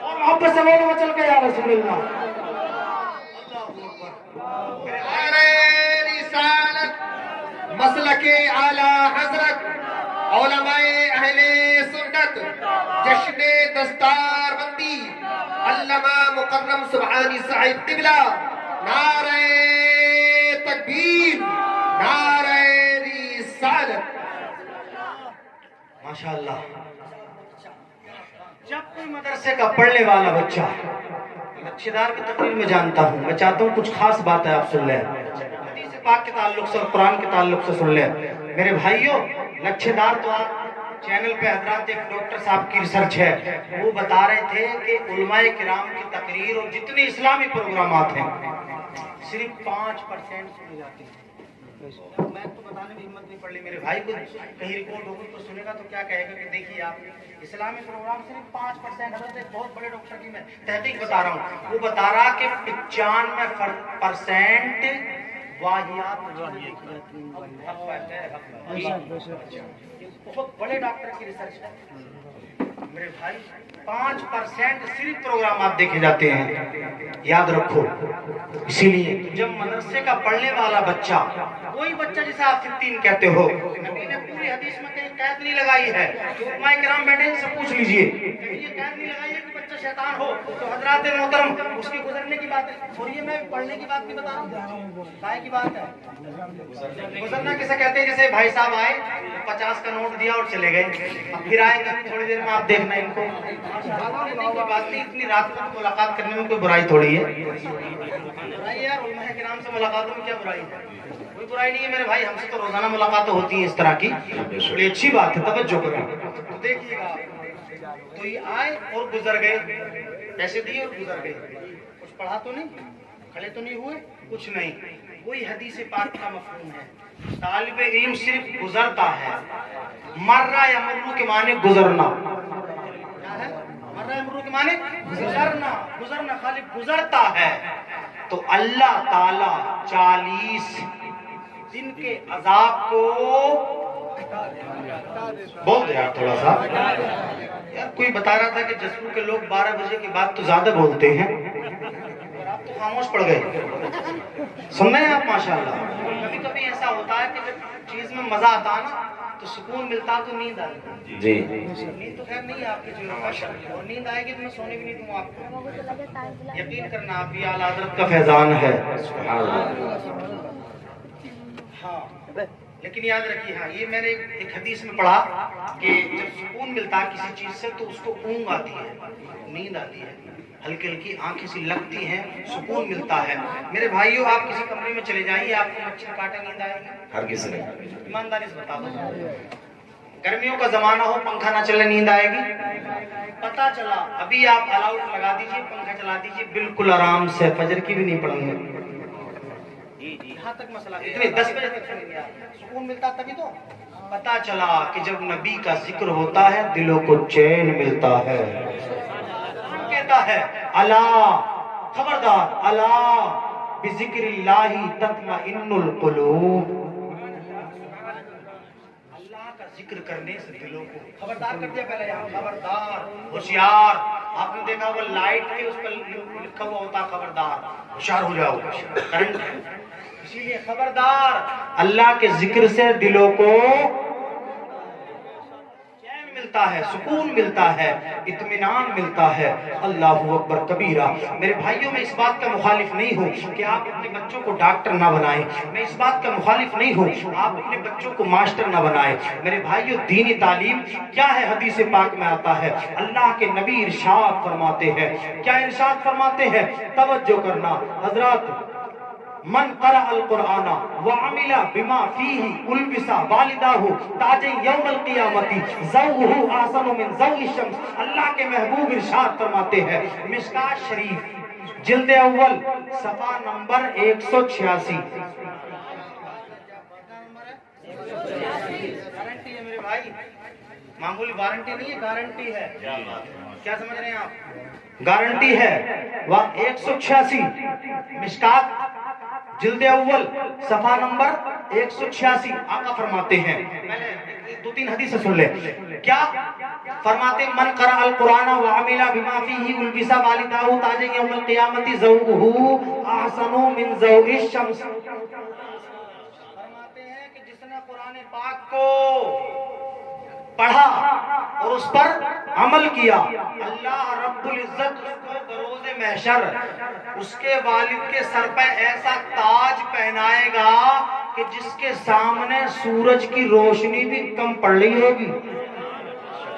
A: और मोहब्बत से बोलो चल के या रसूलुल्लाह।
C: मसलके आला हजरत उलमाए अहले सुन्नत जश्न दस्तार बंदी अल्लामा मुकर्रम सुभानी साहिब तिबला, नारे तकबीर, नारे रिसालत।
A: माशाअल्लाह। जब कोई मदरसे का पढ़ने वाला बच्चा, नक्शेदार की तकरीर में जानता हूँ, मैं चाहता हूँ कुछ खास बात है आप सुन लें, हदीस पाक के ताल्लुक से और कुरान के ताल्लुक से सुन लें मेरे भाइयों। नक्शेदार तो आप चैनल पे हजरात एक डॉक्टर साहब की रिसर्च है, वो बता रहे थे कि उलमाए किराम की तकरीर और जितने इस्लामी प्रोग्रामात हैं सिर्फ 5% सुने जाते हैं। मैं तो बताने में हिम्मत नहीं पड़ रही मेरे भाई को, कहीं रिकॉर्ड होगी तो सुनेगा तो क्या कहेगा कि देखिए आप इस्लामी प्रोग्राम सिर्फ 5%। हजरत एक बहुत बड़े डॉक्टर की मैं तहकीक बता रहा हूँ, वो बता रहा कि 95% वाहियात बहुत बड़े डॉक्टर की रिसर्च है मेरे भाई। 5% सिर्फ प्रोग्राम आप देखे जाते हैं, याद रखो। इसीलिए जब मदरसे का पढ़ने वाला बच्चा, कोई बच्चा जिसे आप फित्तीन कहते हो, नबी ने पूरी हदीस में कहीं कैद नहीं लगाई है, तो उलमाए किराम बैठे से पूछ लीजिए, ये कैद नहीं लगाई है कि बच्चा शैतान हो, तो हजरात मोहतरम उसके गुजरने की बात है। और ये मैं पढ़ने की बात नहीं बता रहा हूँ, काय की बात है। गुजरना किसे कहते हैं? जैसे भाई साहब आए, 50 का नोट दिया और चले गए, अब फिर आएंगे थोड़ी देर में, आप देखना इनको बात नहीं। इतनी रात में मुलाकात करने में कोई बुराई थोड़ी है यार, उलमाए किराम से मुलाकातों में क्या बुराई है? कोई बुराई नहीं है मेरे भाई, हमसे तो रोजाना मुलाकातें होती हैं इस तरह की, बड़ी अच्छी बात है, तवज्जो करो। तो देखिएगा, तो ये आए और गुजर गए, पैसे दिए और गुजर गए, कुछ पढ़ा तो नहीं, खड़े तो नहीं हुए, कुछ नहीं। वही हदीस पाक का मफहूम है, तालिबे इल्म सिर्फ गुजरता है। मर्रा या मर्रू के माने गुजरना, क्या है? मर्रू के माने गुजरना, गुजरना, खाली गुजरता है। तो अल्लाह ताला 40 दिन के अजाब को बोल दे यार थोड़ा सा। यार कोई बता रहा था कि जसपुर के लोग 12 बजे के बाद तो ज्यादा बोलते हैं, और आप तो खामोश पड़ गए। सुन रहे हैं आप माशाल्लाह। कभी कभी ऐसा होता है कि जब चीज में मजा आता है ना तो सुकून मिलता तो नींद आती
B: जी
A: नींद तो खैर नहीं है आपकी जो माशाल्लाह, और नींद आएगी तो मैं सोने भी नहीं दूंगा आपको। यकीन करना आप भी आला हज़रत का फैजान है। हाँ लेकिन याद रखिए, हाँ ये मैंने एक हदीस में पढ़ा कि जब सुकून मिलता है किसी चीज से तो उसको ऊँग आती है, नींद आती है, हल्की हल्की आंखें सी लगती हैं, सुकून मिलता है। मेरे भाइयों आप किसी कमरे में चले जाइए, आपको मच्छर काटे नींद आएगी?
B: हर किसी ने
A: ईमानदारी से बता दो। गर्मियों का जमाना हो, पंखा ना चले, नींद आएगी? पता चला अभी आप अलाउट लगा दीजिए, पंखा चला दीजिए, बिल्कुल आराम से, फजर की भी नहीं पढ़ेंगे। यहाँ तक मसला, इतने 10 बजे तक से नहीं आया, सुकून मिलता तभी तो। पता चला कि जब नबी का जिक्र होता है दिलों को चैन मिलता है। कहता है अला, खबरदार, अला बिज़िक्रिल्लाहि तत्मइन्नुल कुलूब, अल्लाह का जिक्र करने से दिलों को खबरदार कर दिया। पहले यहाँ खबरदार, होशियार, आपने देखा वो लाइट है उस पर लिखा हुआ होता खबरदार, होशियार हो जाओ, करंट है। इसीलिए खबरदार, अल्लाह के जिक्र से दिलों को चैन मिलता है, सुकून मिलता है, इत्मीनान मिलता है। अल्लाहु अकबर कबीरा। मेरे भाइयों मैं इस बात का मुखालिफ नहीं हूँ कि आप अपने बच्चों को डॉक्टर ना बनाएं, मैं इस बात का मुखालिफ नहीं हूँ आप अपने बच्चों को मास्टर ना बनाएं। मेरे भाइयों दीनी तालीम क्या है, हदीस पाक में आता है, अल्लाह के नबी इरशाद फरमाते हैं। क्या इरशाद फरमाते हैं? तवज्जो करना हजरत, मन क़रा अल कुरआना व अमिला बिमा फीही उल्बिसा वालिदाहु ताज यौमल क़ियामती ज़ौहु अहसनु मिन ज़ौइ शम्स। अल्लाह के महबूब इरशाद फरमाते हैं, मिशकात शरीफ जिल्द अव्वल सफ़ा नंबर 186। गारंटी है मेरे भाई, मामूली वारंटी नहीं है, गारंटी है। क्या समझ रहे हैं आप? गारंटी है। वह 186 मिशकात जिल्द अव्वल सफा नंबर 186 आका फरमाते हैं। पहले 2-3 हदीस सुन ले। क्या फरमाते? मन क़रा अल कुरआना व अमिला बिमा फीही उल्बिसा वालिदाहु ताज यौमल क़ियामती ज़ौहु अहसनु मिन ज़ौइ शम्स। फरमाते हैं कि जिसने कुरान पाक को पढ़ा और उस पर अमल किया, अल्लाह रब्बुल इज्जत उसको बरोज़े महशर उसके वालिद के सर पे ऐसा ताज पहनाएगा कि जिसके सामने सूरज की रोशनी भी कम पड़ रही होगी।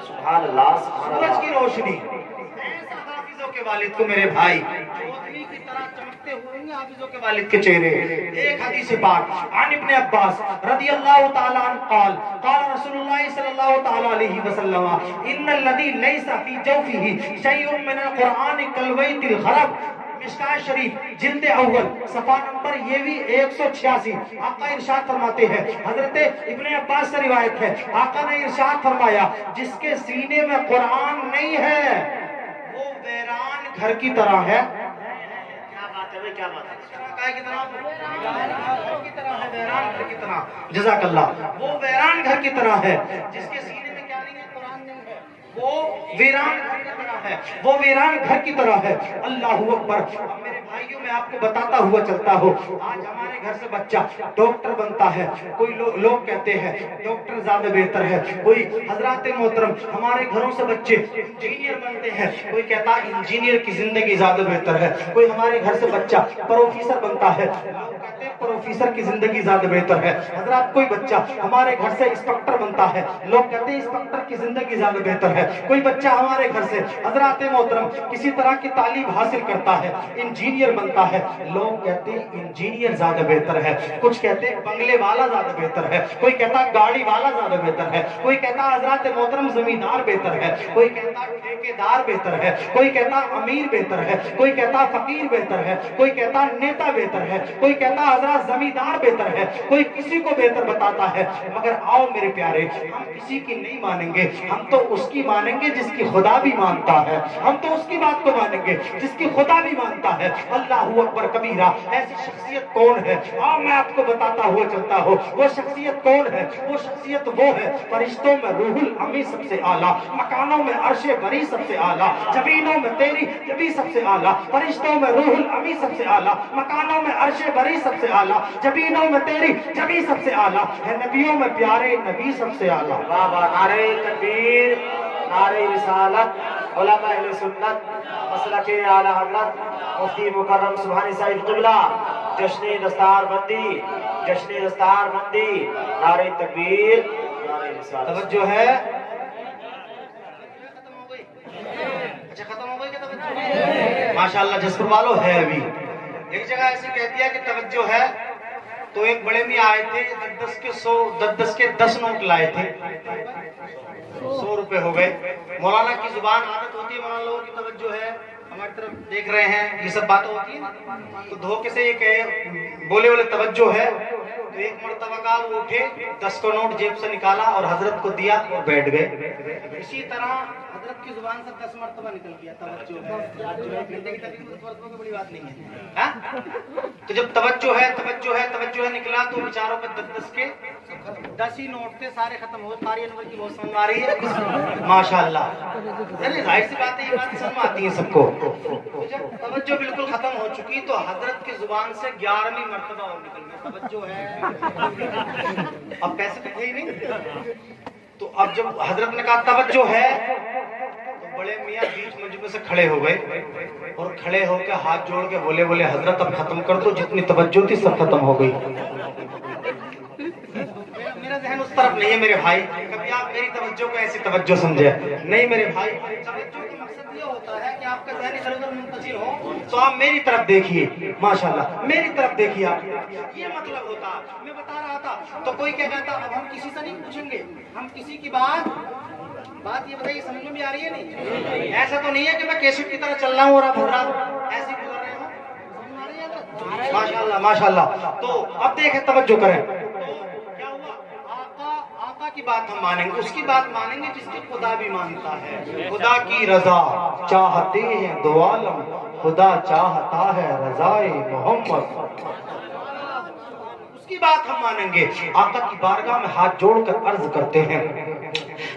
B: सुभान अल्लाह, सुभान
A: सूरज
B: अल्लाह।
A: की रोशनी ऐसा हाफिजों के वालिद को मेरे भाई रोशनी की तरह चमकते होंगे हाफिजों के वालिद के चेहरे। एक हदीस पाक आन इब्न अब्बास रदियल्लाहु ताला अन्हु क़ाल क़ाल रसूलुल्लाह सल्लल्लाहु ताला अलैहि वसल्लम इन्नल लज़ी लैसा फी जौफिही शैउन मिनल कुरआन कलवैतिल खरब। मिशकात शरीफ जिल्द अव्वल सफा नंबर ये भी 186। आका इरशाद फरमाते हैं, हजरत इब्ने अब्बास से रिवायत है, आका ने इरशाद फरमाया जिसके सीने में कुरान नहीं है वो वीरान घर की तरह है।
B: क्या बात है भाई, क्या बात है।
A: वीरान घर की तरह, जज़ाकल्लाह। वो वीरान घर की तरह है जिसके सीने में क्या नहीं है, कुरान नहीं है, वो वीरान घर की तरह है, वो वीरान घर की तरह है। अल्लाहु अकबर। अब मेरे भाइयों मैं आपको बताता हुआ चलता हूँ, आज हमारे घर से बच्चा डॉक्टर बनता है, कोई लोग कहते हैं डॉक्टर ज्यादा बेहतर है, कोई हजरात मोहतरम हमारे घरों से बच्चे इंजीनियर बनते हैं, कोई कहता है इंजीनियर की जिंदगी ज्यादा बेहतर है, कोई हमारे घर से बच्चा प्रोफेसर बनता है, लोग कहते हैं प्रोफेसर की जिंदगी ज्यादा बेहतर है। हजरात कोई बच्चा हमारे घर से इंस्पेक्टर बनता है, लोग कहते हैं इंस्पेक्टर की जिंदगी ज्यादा बेहतर है। कोई बच्चा हमारे घर से हजरात मोहतरम किसी तरह की तालीम हासिल करता है, इंजीनियर बनता ملتا ہے. لوگ کہتے ہیں انجینئر زیادہ بہتر ہے, کچھ کہتے ہیں بنگلے والا زیادہ بہتر ہے, کوئی کہتا گاڑی والا زیادہ بہتر ہے, کوئی کہتا حضرات محترم زمیندار بہتر ہے, کوئی کہتا ٹھیکیدار بہتر ہے, کوئی کہتا امیر بہتر ہے, کوئی کہتا فقیر بہتر ہے, کوئی کہتا نیتا بہتر ہے, کوئی کہتا حضرات زمیندار بہتر ہے, کوئی کسی کو بہتر بتاتا ہے. مگر آؤ میرے پیارے, ہم کسی کی نہیں مانیں گے, ہم تو اس کی مانیں گے جس کی خدا بھی مانتا ہے. ہم تو اس کی بات کو مانیں گے جس کی خدا بھی مانتا ہے. اللہ اکبر کبیرہ. ایسی شخصیت کون ہے؟ آؤ میں آپ کو بتاتا ہوا چلتا ہوں. وہ شخصیت کون ہے؟ وہ شخصیت وہ ہے, فرشتوں میں روح الامی سب سے اعلیٰ, مکانوں میں عرش بری سب سے اعلیٰ, جبینوں میں تیری جبی سب سے اعلیٰ, فرشتوں میں روح الامی سب سے اعلیٰ, مکانوں میں عرش بری سب سے اعلیٰ, جبینوں میں تیری جبی سب سے اعلیٰ, ہے نبیوں میں پیارے نبی سب سے اعلیٰ.
B: واہ واہ, نعرہ تکبیر, نعرہ رسالت, علماء اہل سنت, مسلک اعلی حضرت مفتی مکرم سبحانی صاحب قبلہ, جشن دستار بندی, جشن دستار بندی, نعرہ تکبیر, نعرہ رسالت.
A: توجہ ہے,
C: اچھا ختم ہو گئی کیا توجہ؟
A: ماشاءاللہ جسپر والو ہے. ابھی ایک جگہ ایسی کہہ دیا کہ توجہ ہے, تو ایک بڑے میں آئے تھے, 10 کے 10 نوٹ لائے تھے, 100 روپے ہو گئے. مولانا کی زبان عادت ہوتی ہے, مولانا لوگوں کی توجہ ہے, ہماری طرف دیکھ رہے ہیں, یہ سب باتیں ہوتی ہیں, تو دھوکے سے یہ کہے بولے بولے توجہ ہے. تو ایک مرتبہ کا وہ اٹھے, 10 کا نوٹ جیب سے نکالا اور حضرت کو دیا اور بیٹھ گئے. اسی طرح حضرت کی زبان سے 10 مرتبہ نکل گیا توجہ ہے. آج جو ہے گھنٹے کی تقریب 10 مرتبہ کوئی بڑی بات نہیں ہے. تو جب توجہ ہے توجہ ہے توجہ ہے نکلا, تو بیچاروں پہ 10 کے 10 ہی نوٹ تھے, سارے ختم ہو. قاری انور کی بہت سمجھ آ رہی ہے ماشاءاللہ. ظاہر سی بات ہے, یہ بات سمجھ آتی ہے سب کو. تو جب توجہ بالکل ختم ہو چکی, تو حضرت کی زبان سے 11ویں مرتبہ اور نکل گیا توجہ ہے. اب پیسے تو تھے ہی نہیں, تو اب جب حضرت نے کہا توجہ ہے, تو بڑے میاں بیچ مجمع سے کھڑے ہو گئے, اور کھڑے ہو کے ہاتھ جوڑ کے بولے بولے حضرت اب ختم کر دو, جتنی توجہ تھی سب ختم ہو گئی. میرا ذہن اس طرف نہیں ہے میرے بھائی, کبھی آپ میری توجہ کو ایسی توجہ سمجھے نہیں میرے بھائی. توجہ کا مقصد یہ ہوتا ہے کہ آپ کا ذہن ادھر ادھر منتشر ہو, تو آپ میری طرف دیکھیے, ماشاءاللہ میری طرف دیکھیے آپ. یہ مطلب ہوتا, میں بتا رہا تھا. تو کوئی کیا کہتا اب ہم کسی سے نہیں پوچھیں گے, ہم کسی کی بات یہ بتائیے سمجھ میں بھی آ رہی ہے نہیں؟ ایسا تو نہیں ہے کہ میں کیسٹ کی طرح چل رہا ہوں اور آپ حضرات ایسے گزر رہے ہوں. سمجھ میں آ رہی ہے ماشاءاللہ ماشاءاللہ. تو اب دیکھیں توجہ کریں, کیا ہوا, آقا کی بات ہم مانیں گے, اس کی بات مانیں گے جس کی خدا بھی مانتا ہے. خدا کی رضا چاہتے ہیں دو عالم, خدا چاہتا ہے رضائے محمد. اس کی بات ہم مانیں گے. آقا کی بارگاہ میں ہاتھ جوڑ کر عرض کرتے ہیں,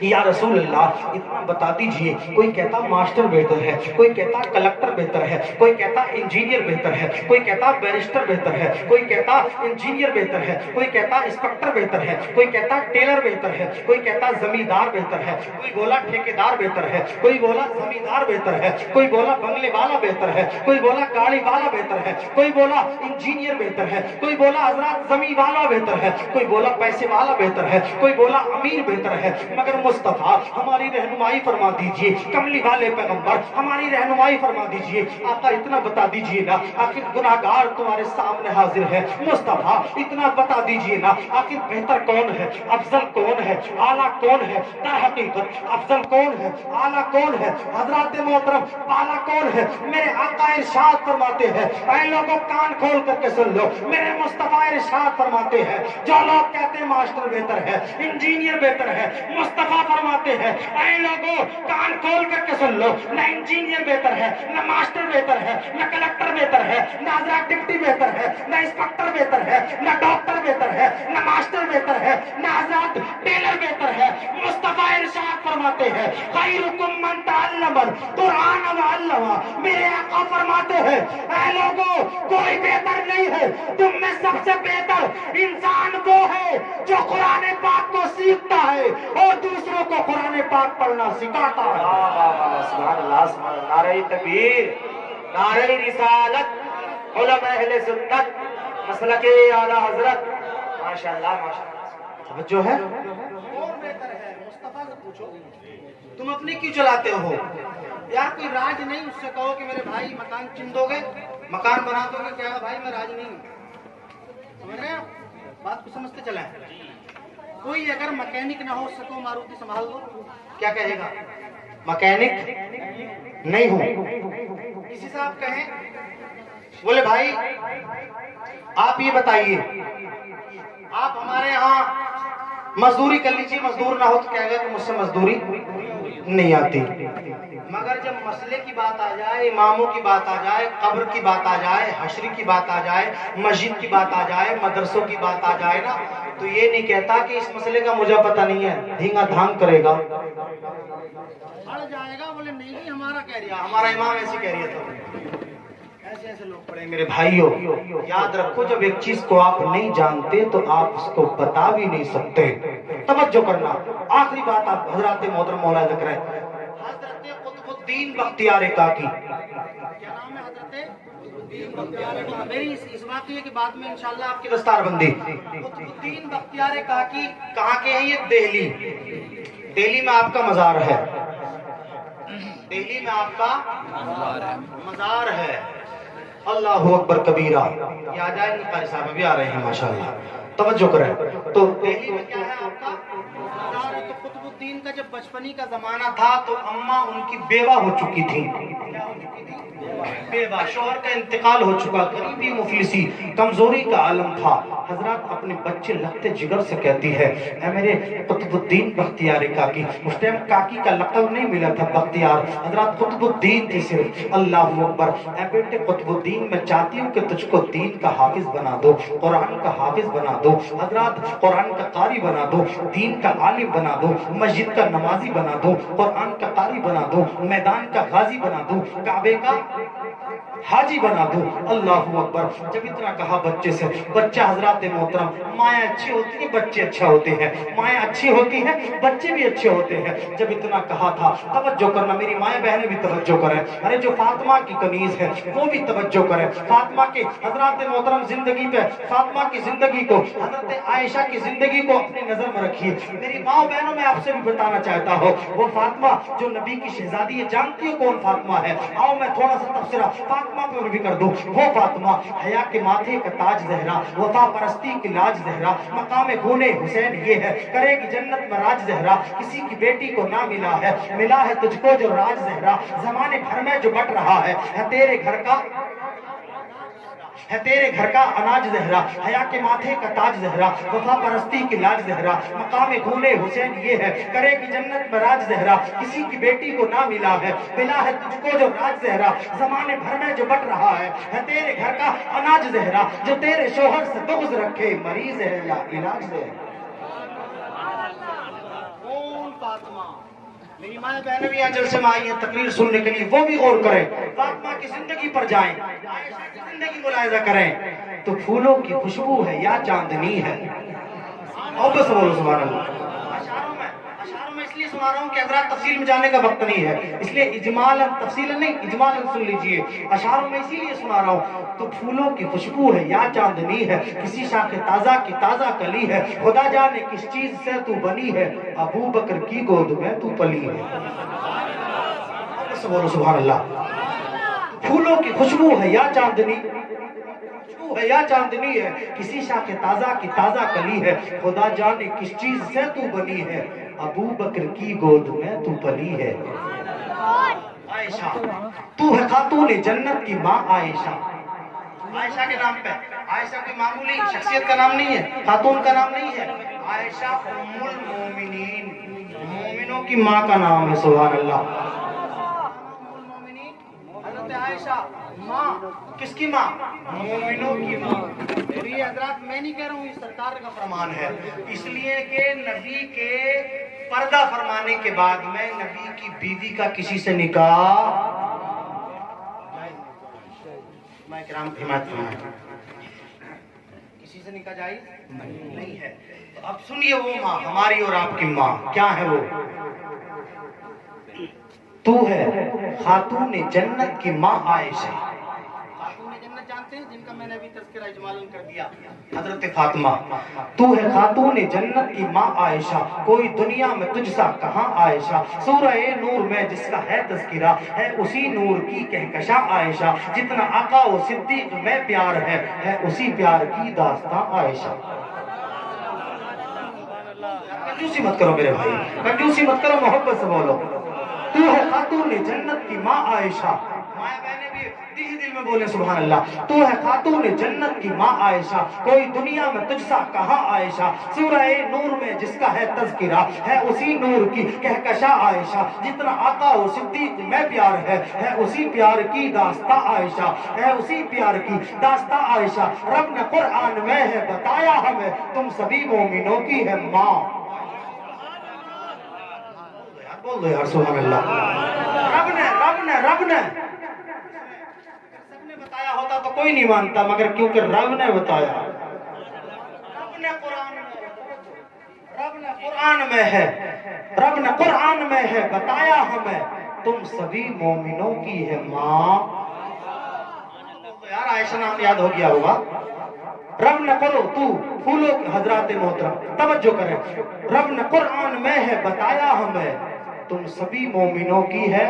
A: یا رسول اللہ اتنا بتا دیجئے, کوئی کہتا ماسٹر بہتر ہے, کوئی کہتا کلکٹر بہتر ہے, کوئی کہتا انجینئر بہتر ہے, کوئی کہتا بیرسٹر بہتر ہے, کوئی کہتا انجینئر بہتر ہے, کوئی کہتا انسپیکٹر بہتر ہے, کوئی کہتا ٹیلر بہتر ہے, کوئی کہتا زمیندار بہتر ہے, کوئی بولا ٹھیکیدار بہتر ہے, کوئی بولا زمیندار بہتر ہے, کوئی بولا بنگلے والا بہتر ہے, کوئی بولا گاڑی والا بہتر ہے, کوئی بولا انجینئر بہتر ہے, کوئی بولا حضرات زمین والا بہتر ہے, کوئی بولا پیسے والا بہتر ہے, کوئی بولا امیر بہتر ہے. مگر مصطفیٰ ہماری رہنمائی فرما دیجئے, کملی والے پیغمبر ہماری رہنمائی فرما دیجئے. آقا اتنا بتا دیجئے نا, آخر گناہگار تمہارے سامنے حاضر ہے. مصطفیٰ اتنا بتا دیجئے نا, آخر بہتر کون ہے, افضل کون ہے, اعلیٰ کون ہے. در حقیقت افضل کون ہے, اعلیٰ کون ہے, حضرات محترم بالا کون ہے. میرے آقا ارشاد فرماتے ہیں, اے لوگوں کان کھول کر کے سن لو, میرے مصطفیٰ ارشاد فرماتے ہیں, جو لوگ کہتے ہیں ماسٹر بہتر ہے, انجینئر بہتر ہے, مصطفیٰ فرماتے ہیں اے لوگوں کان کھول کر کے سن لو, نہ انجینئر بہتر ہے, نہ ماسٹر بہتر ہے, نہ کلکٹر بہتر ہے, نہ حضرات ڈپٹی بہتر ہے, نہ انسپیکٹر بہتر ہے, نہ ڈاکٹر بہتر ہے, نہ ماسٹر بہتر ہے, نہ حضرات ٹیلر بہتر ہے. مصطفیٰ ارشاد فرماتے ہیں خیرکم من تعلم القرآن وعلمہ. میرے آقا فرماتے ہیں اے لوگوں کوئی بہتر نہیں ہے, تم میں سب سے بہتر انسان وہ ہے جو قرآن پاک کو سیکھتا ہے اور دوسروں کو قرآن پاک پڑھنا سکھاتا ہے.
B: سبحان اللہ, سبحان اللہ. نعرہ تکبیر, نعرہ رسالت, علماء اہل سنت, مسلک اعلی حضرت. ماشاءاللہ ماشاءاللہ.
A: توجہ ہے, اور بہتر ہے. مصطفیٰ سے پوچھو تم اپنی کیوں چلاتے ہو, یا کوئی راج نہیں, اس سے کہو کہ میرے بھائی مکان چن دو گے,
C: मकान बना दोगे क्या भाई? मैं राज नहीं हूँ, समझ रहे हैं आप? बात को समझते चले। कोई अगर मैकेनिक ना हो सको मारुति संभाल दो, क्या कहेगा?
A: मैकेनिक नहीं हूँ।
C: किसी से आप कहें, बोले भाई आप ये बताइए, आप हमारे यहाँ मजदूरी कर लीजिए, मजदूर ना हो तो कहेगा कि मुझसे मजदूरी
A: नहीं आती।
C: मगर जब मसले की बात आ जाए, इमामों की बात आ जाए, कब्र की बात आ जाए, हश्र की बात आ जाए, मस्जिद की बात आ जाए, मदरसों की बात आ जाए ना, तो ये नहीं कहता कि इस मसले का मुझे पता नहीं है,
A: धींगा धांग करेगा,
C: अड़ जाएगा। बोले नहीं जी हमारा कह रिया, हमारा इमाम ऐसी कह रही है। ऐसे ऐसे लोग पड़े
A: मेरे भाइयों, याद रखो जब एक चीज को आप नहीं जानते तो आप उसको बता भी नहीं सकते। तवज्जो करना, आखिरी बात आप हजरत मोहतरम मौला ज़िक्र है
C: हजरत कुतुबुद्दीन
A: बख्तियार काकी,
C: क्या नाम है हजरत कुतुबुद्दीन बख्तियार काकी? मेरी इस वाक़ये के बाद में इंशाल्लाह आपकी दस्तारबंदी। कुतुबुद्दीन बख्तियार काकी कहाँ के हैं? ये दिल्ली,
A: दिल्ली में आपका मजार है,
C: दिल्ली में आपका मजार है।
A: अल्लाहु अकबर कबीरा।
C: ये आ जाए कारी साहब अभी आ रहे हैं माशाल्लाह।
A: तवज्जो करें तो
C: दिल्ली में क्या है आपका मजार है। तो कुतुबुद्दीन का जब बचपनी का जमाना था तो अम्मा उनकी
A: बेवा हो चुकी थी,
C: क्या हो चुकी थी?
A: बेवा, शौहर का इंतकाल हो चुका, गरीबी मुफलिसी कमजोरी का आलम था। हजरत अपने बच्चे लगते जिगर से कहती है, ऐ मेरे कुतुबुद्दीन बख्तियार काकी। उस टाइम काकी का लक़ब नहीं मिला था बख्तियार, हजरत कुतुबुद्दीन थी सिर्फ। अल्लाहु अकबर। ऐ बेटे कुतुबुद्दीन, मैं चाहती हूँ कि तुझको दीन का हाफिज बना दो, कुरान का हाफिज बना दो, हजरत कुरान का कारी बना दो, दीन का आलिम बना दो, मस्जिद का नमाजी बना दो, कुरान का कारी बना दो, मैदान का गाजी बना दो, काबे का हाजी बना दो। अल्लाहु अकबर। जब इतना कहा बच्चे से, बच्चा हजरत मोहतरम, माया अच्छी होती है बच्चे अच्छे होते हैं, माया अच्छी होती है बच्चे भी अच्छे होते हैं। जब इतना कहा था, तवज्जो करना, मेरी माए बहनें भी तवज्जो करें, अरे जो फातिमा की कनीज है वो भी तवज्जो करें। फातिमा के हजरत मोहतरम जिंदगी पे, फातिमा की जिंदगी को, हजरत आयशा की जिंदगी को अपनी नजर में रखिए। मेरी माँ बहनों, मैं आपसे भी बताना चाहता हूँ, वो फातिमा जो नबी की शहजादी है, जानती हो कौन फातिमा है? आओ मैं थोड़ा सा तबसरा फातिमा पर भी कर दूं। वो फातिमा हया के माथे का ताज ज़हरा, वफा परस्ती की लाज ज़हरा, मकाम खूने हुसैन ये है, करेगी जन्नत में राज ज़हरा। किसी की बेटी को ना मिला है, मिला है तुझको जो राज ज़हरा, जमाने भर में जो बट रहा है तेरे घर का, है तेरे घर का अनाज ज़हरा, हया के माथे का ताज ज़हरा, वफा परस्ती की लाज ज़हरा, मकाम खूने हुसैन ये है, करेगी जन्नत में राज ज़हरा। किसी की बेटी को ना मिला है, मिला है तुझको जो राज ज़हरा, जमाने भर में जो बट रहा है तेरे घर का अनाज ज़हरा। जो तेरे शोहर से बुग़्ज़ रखे, मरीज है या इलाज है?
C: कौन फातिमा?
A: मेरी माँ बहनें भी यहाँ जलसे में आई हैं तकरीर सुनने के लिए, वो भी गौर करें, फातिमा की जिंदगी पर जाएं, आयशा की जिंदगी मुलाहिजा करें। तो फूलों की खुशबू है या चांदनी है? और बस बोलो सुभान अल्लाह।
C: अशारों में इसलिए सुना रहा हूँ कि हजरत
A: तफसील में जाने का वक्त नहीं है, इसलिए इजमालन तफसीलन नहीं, इजमालन सुन लीजिए। अशारों में इसीलिए सुना रहा हूँ, तो फूलों की खुशबू है या चांदनी है, किसी शाखे ताजा की ताजा कली है, खुदा जाने किस चीज से तू बनी है, अबू बकर की गोद में तू पली है। बोलो सुभान अल्लाह। फूलों की खुशबू है या चांदनी, है या चांदनी है, किसी शाखे ताजा की ताजा कली है, खुदा जाने किस चीज से तू बनी है, अबू बकर की गोद में तू पली है। आयशा, तू है खातून जन्नत की माँ आयशा।
C: आयशा के नाम पे, आयशा कोई मामूली शख्सियत का नाम नहीं है, खातून का नाम नहीं है। आयशा उम्मुल मोमिनीन,
A: मोमिनों की माँ का नाम है। सुभान अल्लाह।
C: हज़रत आयशा माँ, किसकी माँ? मोमिनों की माँ। और ये हजरत मैं नहीं कह रहा हूँ, ये सरकार का फरमान है, इसलिए कि नबी के पर्दा फरमाने के बाद में नबी की बीवी का किसी से निकाह किसी से निकाह जायज़ नहीं है। तो अब सुनिए, वो माँ हमारी और आपकी माँ क्या है? वो
A: तू है खातून जन्नत की माँ आयशा।
C: खातून जन्नत जानते आते हैं जिनका मैंने अभी तज़किरा इजमालन कर दिया। हजरत फातिमा, तू है खातून जन्नत की माँ आयशा, कोई दुनिया में तुझसा कहाँ आयशा। सूरह नूर में जिसका है तज़किरा, है उसी नूर की कहकशा आयशा। जितना आका व सिद्दीक में प्यार है उसी प्यार की दास्तां आयशा। कंजूसी मत करो मेरे भाई, कंजूसी मत करो, मोहब्बत से बोलो। तू है खातून जन्नत की माँ आयशा, माया बहने भी दिल में बोले सुभान अल्लाह। तू है खातून जन्नत की माँ आयशा, कोई दुनिया में तुझसा कहाँ आयशा। सूरह नूर में जिसका है तज़किरा, है उसी नूर की कहकशा आयशा। जितना आका हो सिद्दीक में प्यार है उसी प्यार की दास्तां आयशा, है उसी प्यार की दास्तां आयशा। रब ने कुरान में है बताया हमें, तुम सभी मोमिनों की है माँ। बोल दो यार सुभान अल्लाह। रब ने सबने बताया होता तो कोई नहीं मानता, मगर क्योंकि रब ने बताया, रब ने कुरान में है बताया हमें, तुम सभी मोमिनों की है माँ। तो यार आयशा नाम याद हो गया होगा। रब ने करो तू फूलों के हजरात मोहतरम तवज्जो करें, रब ने कुरान में है बताया हमें, तुम सभी मोमिनों की है।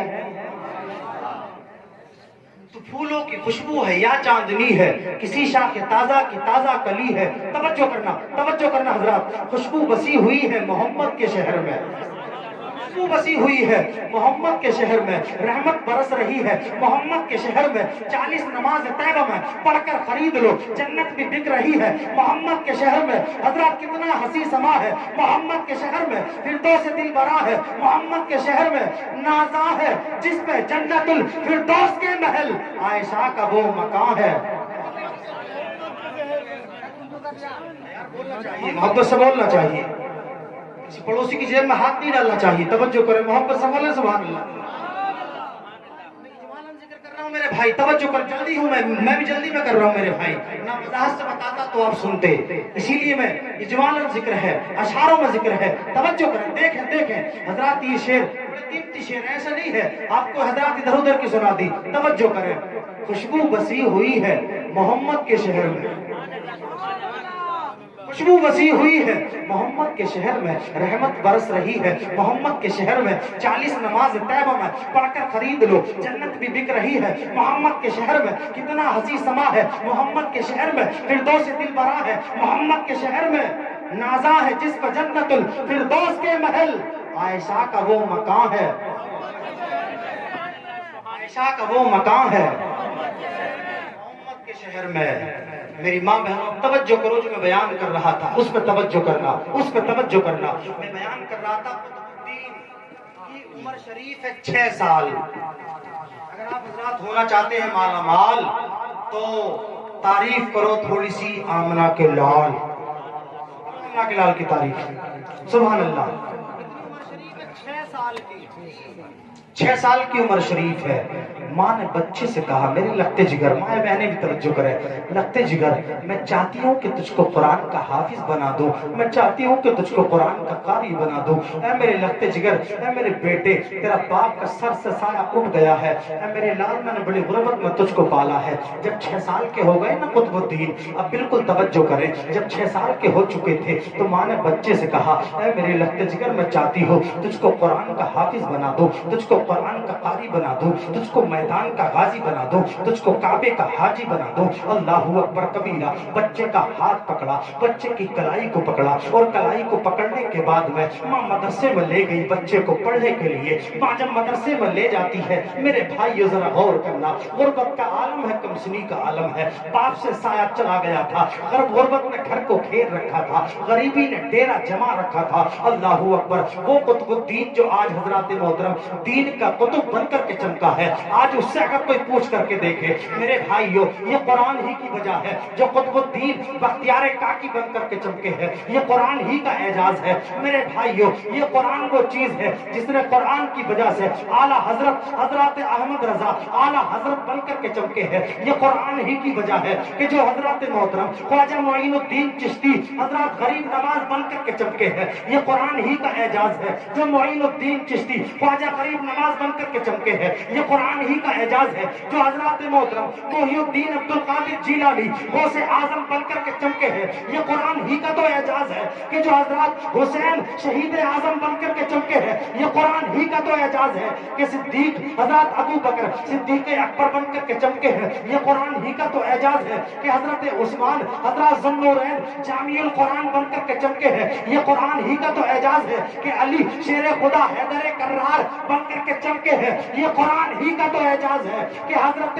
C: तो फूलों की खुशबू है या चांदनी है, किसी शाख ताजा की ताजा कली है। तवज्जो करना हजरात, खुशबू बसी हुई है मोहम्मद के शहर में, खुशबू बसी हुई है मोहम्मद के शहर में। रहमत बरस रही है मोहम्मद के शहर में। 40 नमाज तैयबा में पढ़कर खरीद लो, जन्नत भी बिक रही है मोहम्मद के शहर में। हजरत कितना हंसी समा है मोहम्मद के शहर में, फिरदौस से दिल भरा है मोहम्मद के शहर में। नाजा है जिस पे जन्नतुल फिरदौस के महल, आयशा का वो मकान है। मोहब्बत से बोलना चाहिए, किसी पड़ोसी की जेब में हाथ नहीं डालना चाहिए। तवज्जो करें, मोहब्बत से बोले सुभान अल्लाह। जिक्र कर रहा हूं मेरे भाई, तवज्जो कर, जल्दी हूं मैं भी जल्दी में कर रहा हूं मेरे भाई। ना वजाहत से बताता तो आप सुनते, इसीलिए मैं इजमालन जिक्र है, अशारों में जिक्र है। तवज्जो करें, देखें हजरात, ये शेर कीमती शेर ऐसा नहीं है आपको हजरात इधर उधर की सुना दी। तवज्जो करें, खुशबू बसी हुई है मोहम्मद के शहर में, खुशबू बसी हुई है मोहम्मद के शहर में। रहमत बरस रही है मोहम्मद के शहर में। 40 नमाज तैयबा में पढ़कर खरीद लो, जन्नत भी बिक रही है मोहम्मद के शहर में। कितना हंसी समा है मोहम्मद के शहर में, फिरदौस से दिल भरा है मोहम्मद के शहर में। नाजा है जिस पर जन्नतुल फिरदौस के महल, आयशा का वो मकान है, आयशा का वो मकान है मोहम्मद के शहर में। मेरी माँ बहनों तवज्जो करो, जो मैं बयान कर रहा था उस पर तवज्जो करना, उस पर तवज्जो करना। मैं बयान कर रहा था कुतुबुद्दीन की उम्र शरीफ है 6 साल। अगर आप हजरात होना चाहते हैं माला माल तो तारीफ करो थोड़ी सी आमना के लाल, आमना के लाल की तारीफ, सुभान अल्लाह। 6 साल की उम्र शरीफ है। माँ ने बच्चे से कहा, मेरे लगते जिगर, माँ बहने भी तवज्जो करें, लगते जिगर, मैं चाहती हूँ कि तुझको कुरान का हाफिज बना दूं, मैं चाहती हूँ कि तुझको कुरान का कारी बना दूं। ऐ मेरे लगते जिगर, ऐ मेरे बेटे, तेरा बाप का सर से साया उठ गया है। ऐ मेरे लाल, मैंने बड़ी गुर्बत में तुझको पाला है। जब 6 साल के हो गए ना कुतुबुद्दीन, अब बिल्कुल तवज्जो करें, जब 6 साल के हो चुके थे तो माँ ने बच्चे से कहा, ऐ मेरे लगते जिगर, मैं चाहती हूँ तुझको कुरान का हाफिज बना दूं, तुझको कुरान का कारी बना दूं, तुझको मैदान का गाजी बना दूं, तुझको काबे का हाजी बना दूं। अल्लाहू अकबर कबीरा। बच्चे का हाथ पकड़ा, बच्चे की कलाई को पकड़ा, और कलाई को पकड़ने के बाद में माँ मदरसे में ले गई बच्चे को पढ़ने के लिए। माँ जब मदरसे में ले जाती है, मेरे भाइयों जरा गौर करना, गुर्बत का आलम है, कमसनी का आलम है। बाप से साया चला गया था, गुर्बत ने घर को घेर रखा था, गरीबी ने डेरा जमा रखा था। अल्लाहू अकबर। वो कुतुबुद्दीन जो आज हजरात मोहतरम दीन का कुतुब बनकर के चमका है, आज उससे अगर कोई पूछ करके देखे, मेरे भाइयों ये कुरान ही की वजह है जो कुतुबुद्दीन बख्तियार काकी बनकर के चमके हैं। ये कुरान ही का एजाज है मेरे भाइयों। ये कुरान वो चीज है जिसने कुरान की वजह से आला हजरत अहमद रजा आला हजरत बनकर के चमके हैं। ये कुरान ही की वजह है कि जो हजरत मोहतरम ख्वाजा मुईनुद्दीन चिश्ती हजरत गरीब नवाज बनकर के चमके हैं। ये कुरान ही का एजाज है जो मुईनुद्दीन चिश्ती ख्वाजा गरीब
A: نماز بن کر کے چمکے ہیں، یہ قرآن ہی کا اعجاز ہے جو حضرات محترم محی الدین عبد القادر جیلانی غوث اعظم بن کر کے چمکے ہیں، یہ قرآن ہی کا تو اعجاز ہے کہ جو حضرات حسین شہید اعظم بن کر کے چمکے ہیں، یہ قرآن ہی کا تو اعجاز ہے کہ صدیق حضرات ابو بکر صدیق اکبر بن کر کے چمکے ہیں، یہ قرآن ہی کا تو اعجاز ہے کہ حضرت عثمان حضرات ذوالنورین جامع القرآن بن کر کے چمکے ہیں، یہ قرآن ہی کا تو اعجاز ہے کہ علی شیر خدا حیدر کرار بن کر کے چمکے ہیں، یہ قرآن ہی کا تو اعجاز ہے کہ حضرت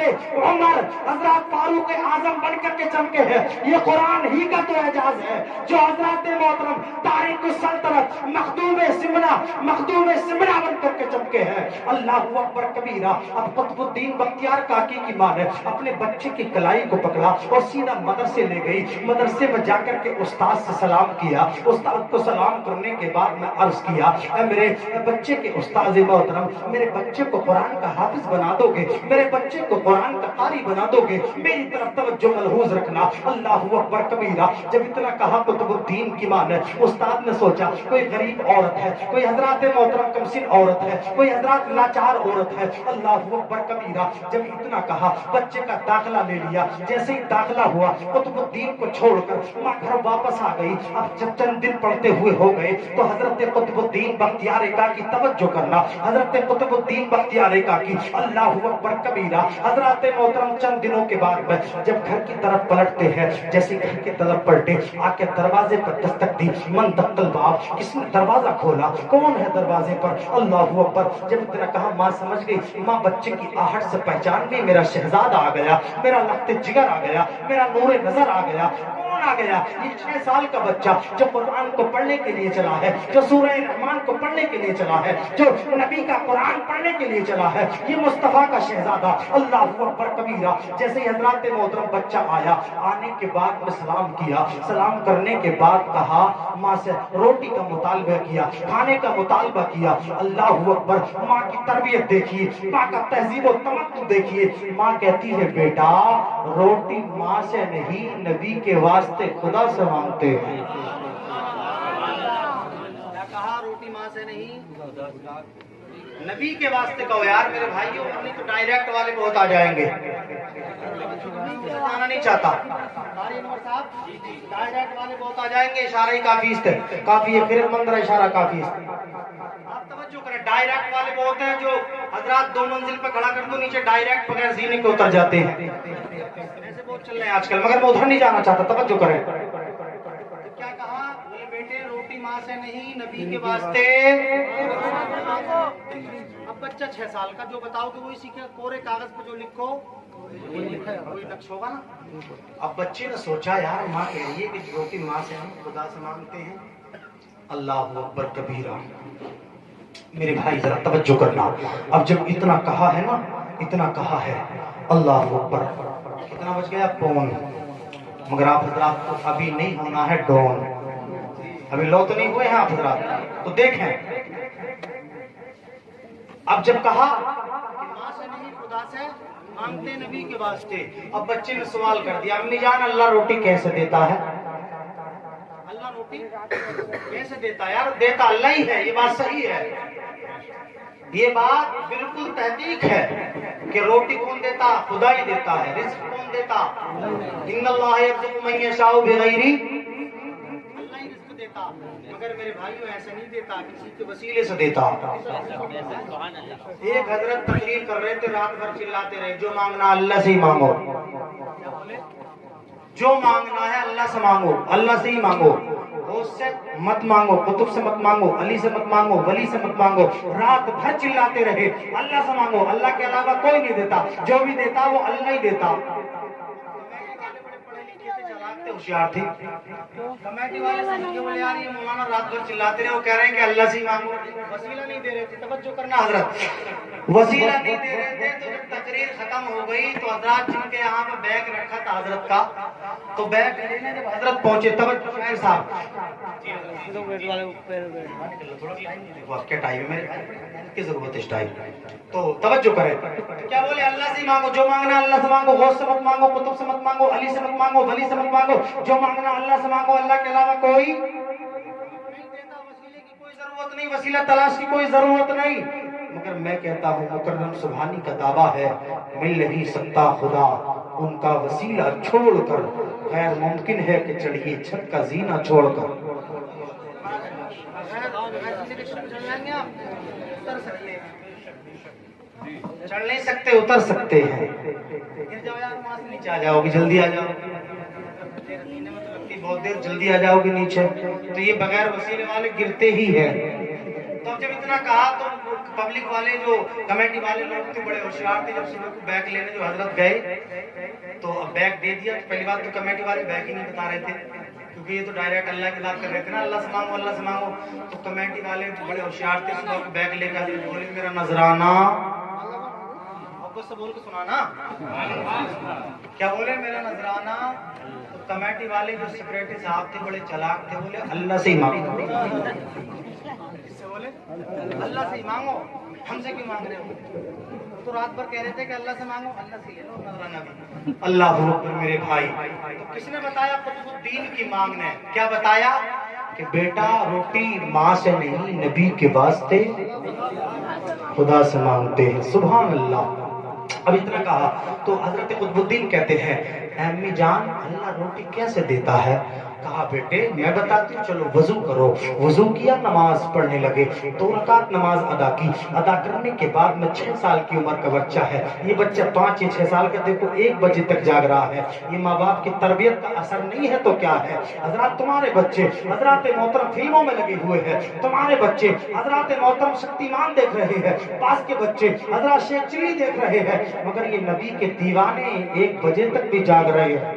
A: عمر حضرات فاروق اعظم بن کر کے چمکے ہیں، یہ قرآن ہی کا تو اعجاز ہے جو حضرات محترم تاریخ السلطنت مخدوم سمرہ بن کر کے چمکے ہیں۔ اللہ اکبر کبیرہ۔ اب قطب الدین بختیار کاکی کی ماں نے اپنے بچے کی کلائی کو پکڑا اور سیدھا مدرسے لے گئی، مدرسے میں جا کر کے استاد سے سلام کیا، استاد کو سلام کرنے کے بعد میں عرض کیا اے میرے بچے کے استاد محترم، میرے بچے کو قرآن کا حافظ بنا دو گے، میرے بچے کو قرآن کا قاری بنا دو گے، میری طرف توجہ ملحوظ رکھنا۔ اللہ اکبر کبیرہ۔ جب اتنا کہا قطب الدین کی ماں نے، استاد نے سوچا کوئی غریب عورت ہے، کوئی حضرات محترم کمسن عورت ہے، کوئی حضرات لاچار عورت ہے۔ اللہ اکبر کبیرہ۔ جب اتنا کہا بچے کا داخلہ لے لیا، جیسے ہی داخلہ ہوا قطب الدین کو چھوڑ کر ماں گھر واپس آ گئی۔ اب جب چند دن پڑھتے ہوئے ہو گئے تو حضرت قطب الدین بختیار کاکی توجہ کرنا، حضرت قطب الدین بختیار کاکی اللہ اکبر کبیرہ۔ حضرات محترم چند دنوں کے بعد میں جب گھر کی طرف پلٹتے ہیں، جیسے گھر کی طرف پلٹے آ کے دروازے پر دستک دی، من دق الباب، کس نے دروازہ کھولا، کون ہے دروازے پر؟ اللہ اکبر۔ جب اتنا کہا ماں سمجھ گئی، ماں بچے کی آہٹ سے پہچان گئی میرا شہزادہ آ گیا، میرا لخت جگر آ گیا، میرا نور نظر آ گیا۔ آ گیا یہ 6 سال کا بچہ جو قرآن کو پڑھنے کے لیے چلا ہے، جو سورہ رحمان کو پڑھنے کے لیے چلا ہے، جو نبی کا قرآن پڑھنے کے لیے چلا ہے، یہ مصطفیٰ کا شہزادہ۔ اللہ اکبر کبیرہ۔ جیسے ہی حضرات محترم بچہ آیا، آنے کے بعد میں سلام کیا، سلام کرنے کے بعد کہا ماں سے روٹی کا مطالبہ کیا، کھانے کا مطالبہ کیا۔ اللہ اکبر۔ ماں کی تربیت دیکھیے، ماں کا تہذیب و تمدن دیکھیے۔ ماں کہتی ہے بیٹا روٹی ماں سے نہیں نبی کے واسطے خدا سے مانگتے ہیں۔
C: کیا کہا؟ روٹی ماں سے نہیں نبی کے واسطے کہو یار میرے بھائیوں، نہیں تو ڈائریکٹ والے بہت آ جائیں گے، آنا نہیں چاہتا ڈائریکٹ والے بہت آ جائیں گے، اشارہ ہی کافی ہے، کافی ہے، پھر مندر اشارہ کافی ہے۔ آپ توجہ کریں، ڈائریکٹ والے بہت ہیں جو حضرات 2 منزل پہ کھڑا کر دو نیچے ڈائریکٹ بغیر زینے کے اتر جاتے ہیں، ایسے بہت چل رہے ہیں آج کل، مگر میں ادھر نہیں جانا چاہتا، توجہ کریں۔ کیا کہا؟ بولے بیٹے روٹی ماں سے نہیں نبی کے واسطے۔ اب بچہ 6 سال کا جو بتاؤ کہ وہی سیکھے، کورے کاغذ پہ جو لکھو وہی نقش ہوگا نا۔ اب بچے نے سوچا یار ماں کہہ رہی ہے کہ روٹی ماں سے ہم خدا سے مانگتے ہیں۔ اللہ اکبر کبیرہ۔ میرے بھائی ذرا توجہ کرنا، اب جب اتنا کہا ہے نا، اتنا کہا ہے، اللہ اکبر، کتنا بچ گیا؟ پون۔ مگر آپ حضرات کو ابھی نہیں ہونا ہے ڈون، ابھی لو تو نہیں ہوئے ہیں آپ حضرات، تو دیکھیں اب جب کہا کہ ماں سے نہیں خدا سے مانگتے نبی کے واسطے، اب بچے نے سوال کر دیا امی جان اللہ روٹی کیسے دیتا ہے؟ اللہ روٹی کیسے دیتا ہے؟ یار دیتا اللہ ہی ہے، یہ بات صحیح ہے، یہ بات بالکل تحقیق ہے کہ روٹی کون دیتا؟ خدا ہی دیتا ہے۔ رزق کون دیتا؟ ان اللہ یرزق من یشاء بغیر، اللہ ہی رزق دیتا، مگر میرے بھائیوں ایسا نہیں دیتا، کسی کے وسیلے سے دیتا۔ ایک حضرت تقریر کر رہے تھے، رات بھر چلاتے رہے جو مانگنا اللہ سے ہی مانگو، جو مانگنا ہے اللہ سے مانگو، اللہ سے ہی مانگو، غوث سے مت مانگو، قطب سے مت مانگو، علی سے مت مانگو، ولی سے مت مانگو، رات بھر چلاتے رہے اللہ سے مانگو، اللہ کے علاوہ کوئی نہیں دیتا، جو بھی دیتا وہ اللہ ہی دیتا۔ ہوشیار تھی کمیٹی والے سمجھ کے بولے یار یہ مولانا رات بھر چلاتے رہے، وہ کہہ رہے ہیں کہ اللہ سے ہی مانگو، وسیلہ نہیں دے رہے تھے۔ توجہ کرنا حضرت، وسیلہ نہیں دے رہے تھے، تو جب تقریر ختم ہو گئی تو حضرات جن کے یہاں پہ بیگ رکھا تھا حضرت کا، تو بیگ لینے جب حضرت پہنچے، توجہ شاعر صاحب کیا ٹائم ہے میرے کی ضرورت ہے اس ٹائم، تو توجہ کریں، کیا بولے اللہ سے مانگو، جو مانگنا اللہ سے مانگو، غوث سے مت مانگو، قطب سے مت مانگو، علی سے مت مانگو، ولی سے مت مانگو، جو مانگنا اللہ سے مانگو، اللہ کے علاوہ کوئی نہیں دیتا، وسیلے کی کوئی ضرورت نہیں، وسیلہ تلاش کی کوئی ضرورت نہیں۔
A: मगर मैं कहता हूँ मुकर्रम सुभानी का दावा है, मिल नहीं सकता खुदा उनका वसीला छोड़कर, गैर मुमकिन है कि चढ़िए छत का जीना छोड़कर। चढ़ नहीं सकते, उतर सकते हैं। गिर जाओ यार, वहां से नीचे आ जाओगे, जल्दी आ जाओ, बहुत देर जल्दी आ जाओगे नीचे। तो ये बगैर वसीले वाले गिरते ही हैं। तो जब इतना कहा तो पब्लिक वाले जो कमेटी वाले लोग थे बड़े होशियार थे, जब सुबह को बैग लेने जो हजरत गए तो अब बैग दे दिया। तो पहली बात तो कमेटी वाले बैग ही नहीं बता रहे थे, क्योंकि ये तो डायरेक्ट अल्लाह की बात कर रहे थे ना, अल्लाह से मांगो अल्लाह से मांगो। तो कमेटी वाले बड़े होशियार थे, सुबह को बैग लेकर बोले मेरा नजराना, आपको सब बोल के सुनाना, क्या बोले मेरा नजराना। तो कमेटी वाले जो सेक्रेटरी साहब थे बड़े चालाक थे, बोले अल्लाह से ही मांगो। किससे बोले? अल्लाह से ही मांगो, हमसे क्यों मांग रहे हो? तो रात भर कह रहे थे कि अल्लाह से मांगो, अल्लाह से ले लो नजराना भी। अल्लाह अकबर मेरे भाई। तो किसने बताया? कुतुबुद्दीन की मांग ने। क्या बताया? कि बेटा रोटी माँ से नहीं नबी के वास्ते खुदा से मांगते हैं। सुभान अल्लाह। अब इतना कहा तो हजरत कुतुबुद्दीन कहते हैं, अम्मी जान अल्लाह रोटी कैसे देता है? कहा बेटे मैं बताती हूँ, चलो वजू करो। वजू किया, नमाज पढ़ने लगे, 2 रकात नमाज अदा की। अदा करने के बाद में 6 साल की उम्र का बच्चा है, ये बच्चा 5 या 6 साल का, देखो 1 बजे तक जाग रहा है। ये माँ बाप की तरबियत का असर नहीं है तो क्या है? हजरात तुम्हारे बच्चे हजरात मोहतरम फिल्मों में लगे हुए हैं, तुम्हारे बच्चे हजरात मोहतरम शक्तिमान देख रहे हैं, पास के बच्चे हजरात शेख चिली देख रहे हैं, मगर ये नबी के दीवाने 1 बजे तक भी जाग रहे हैं।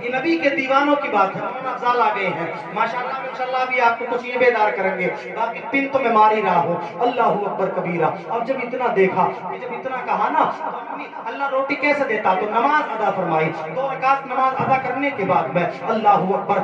A: ये नबी के दीवानों की बात है। अफजाल आ गए हैं माशाअल्लाह, इंशाअल्लाह भी आपको कुछ ये बेदार करेंगे, बाकी पिन तो मैं मार ही रहा हूँ। अल्लाह अकबर कबीरा। अब जब इतना देखा, जब इतना कहा ना अल्लाह रोटी कैसे देता, तो नमाज अदा फरमाई। 2 रकात नमाज अदा करने के बाद में अल्लाह अकबर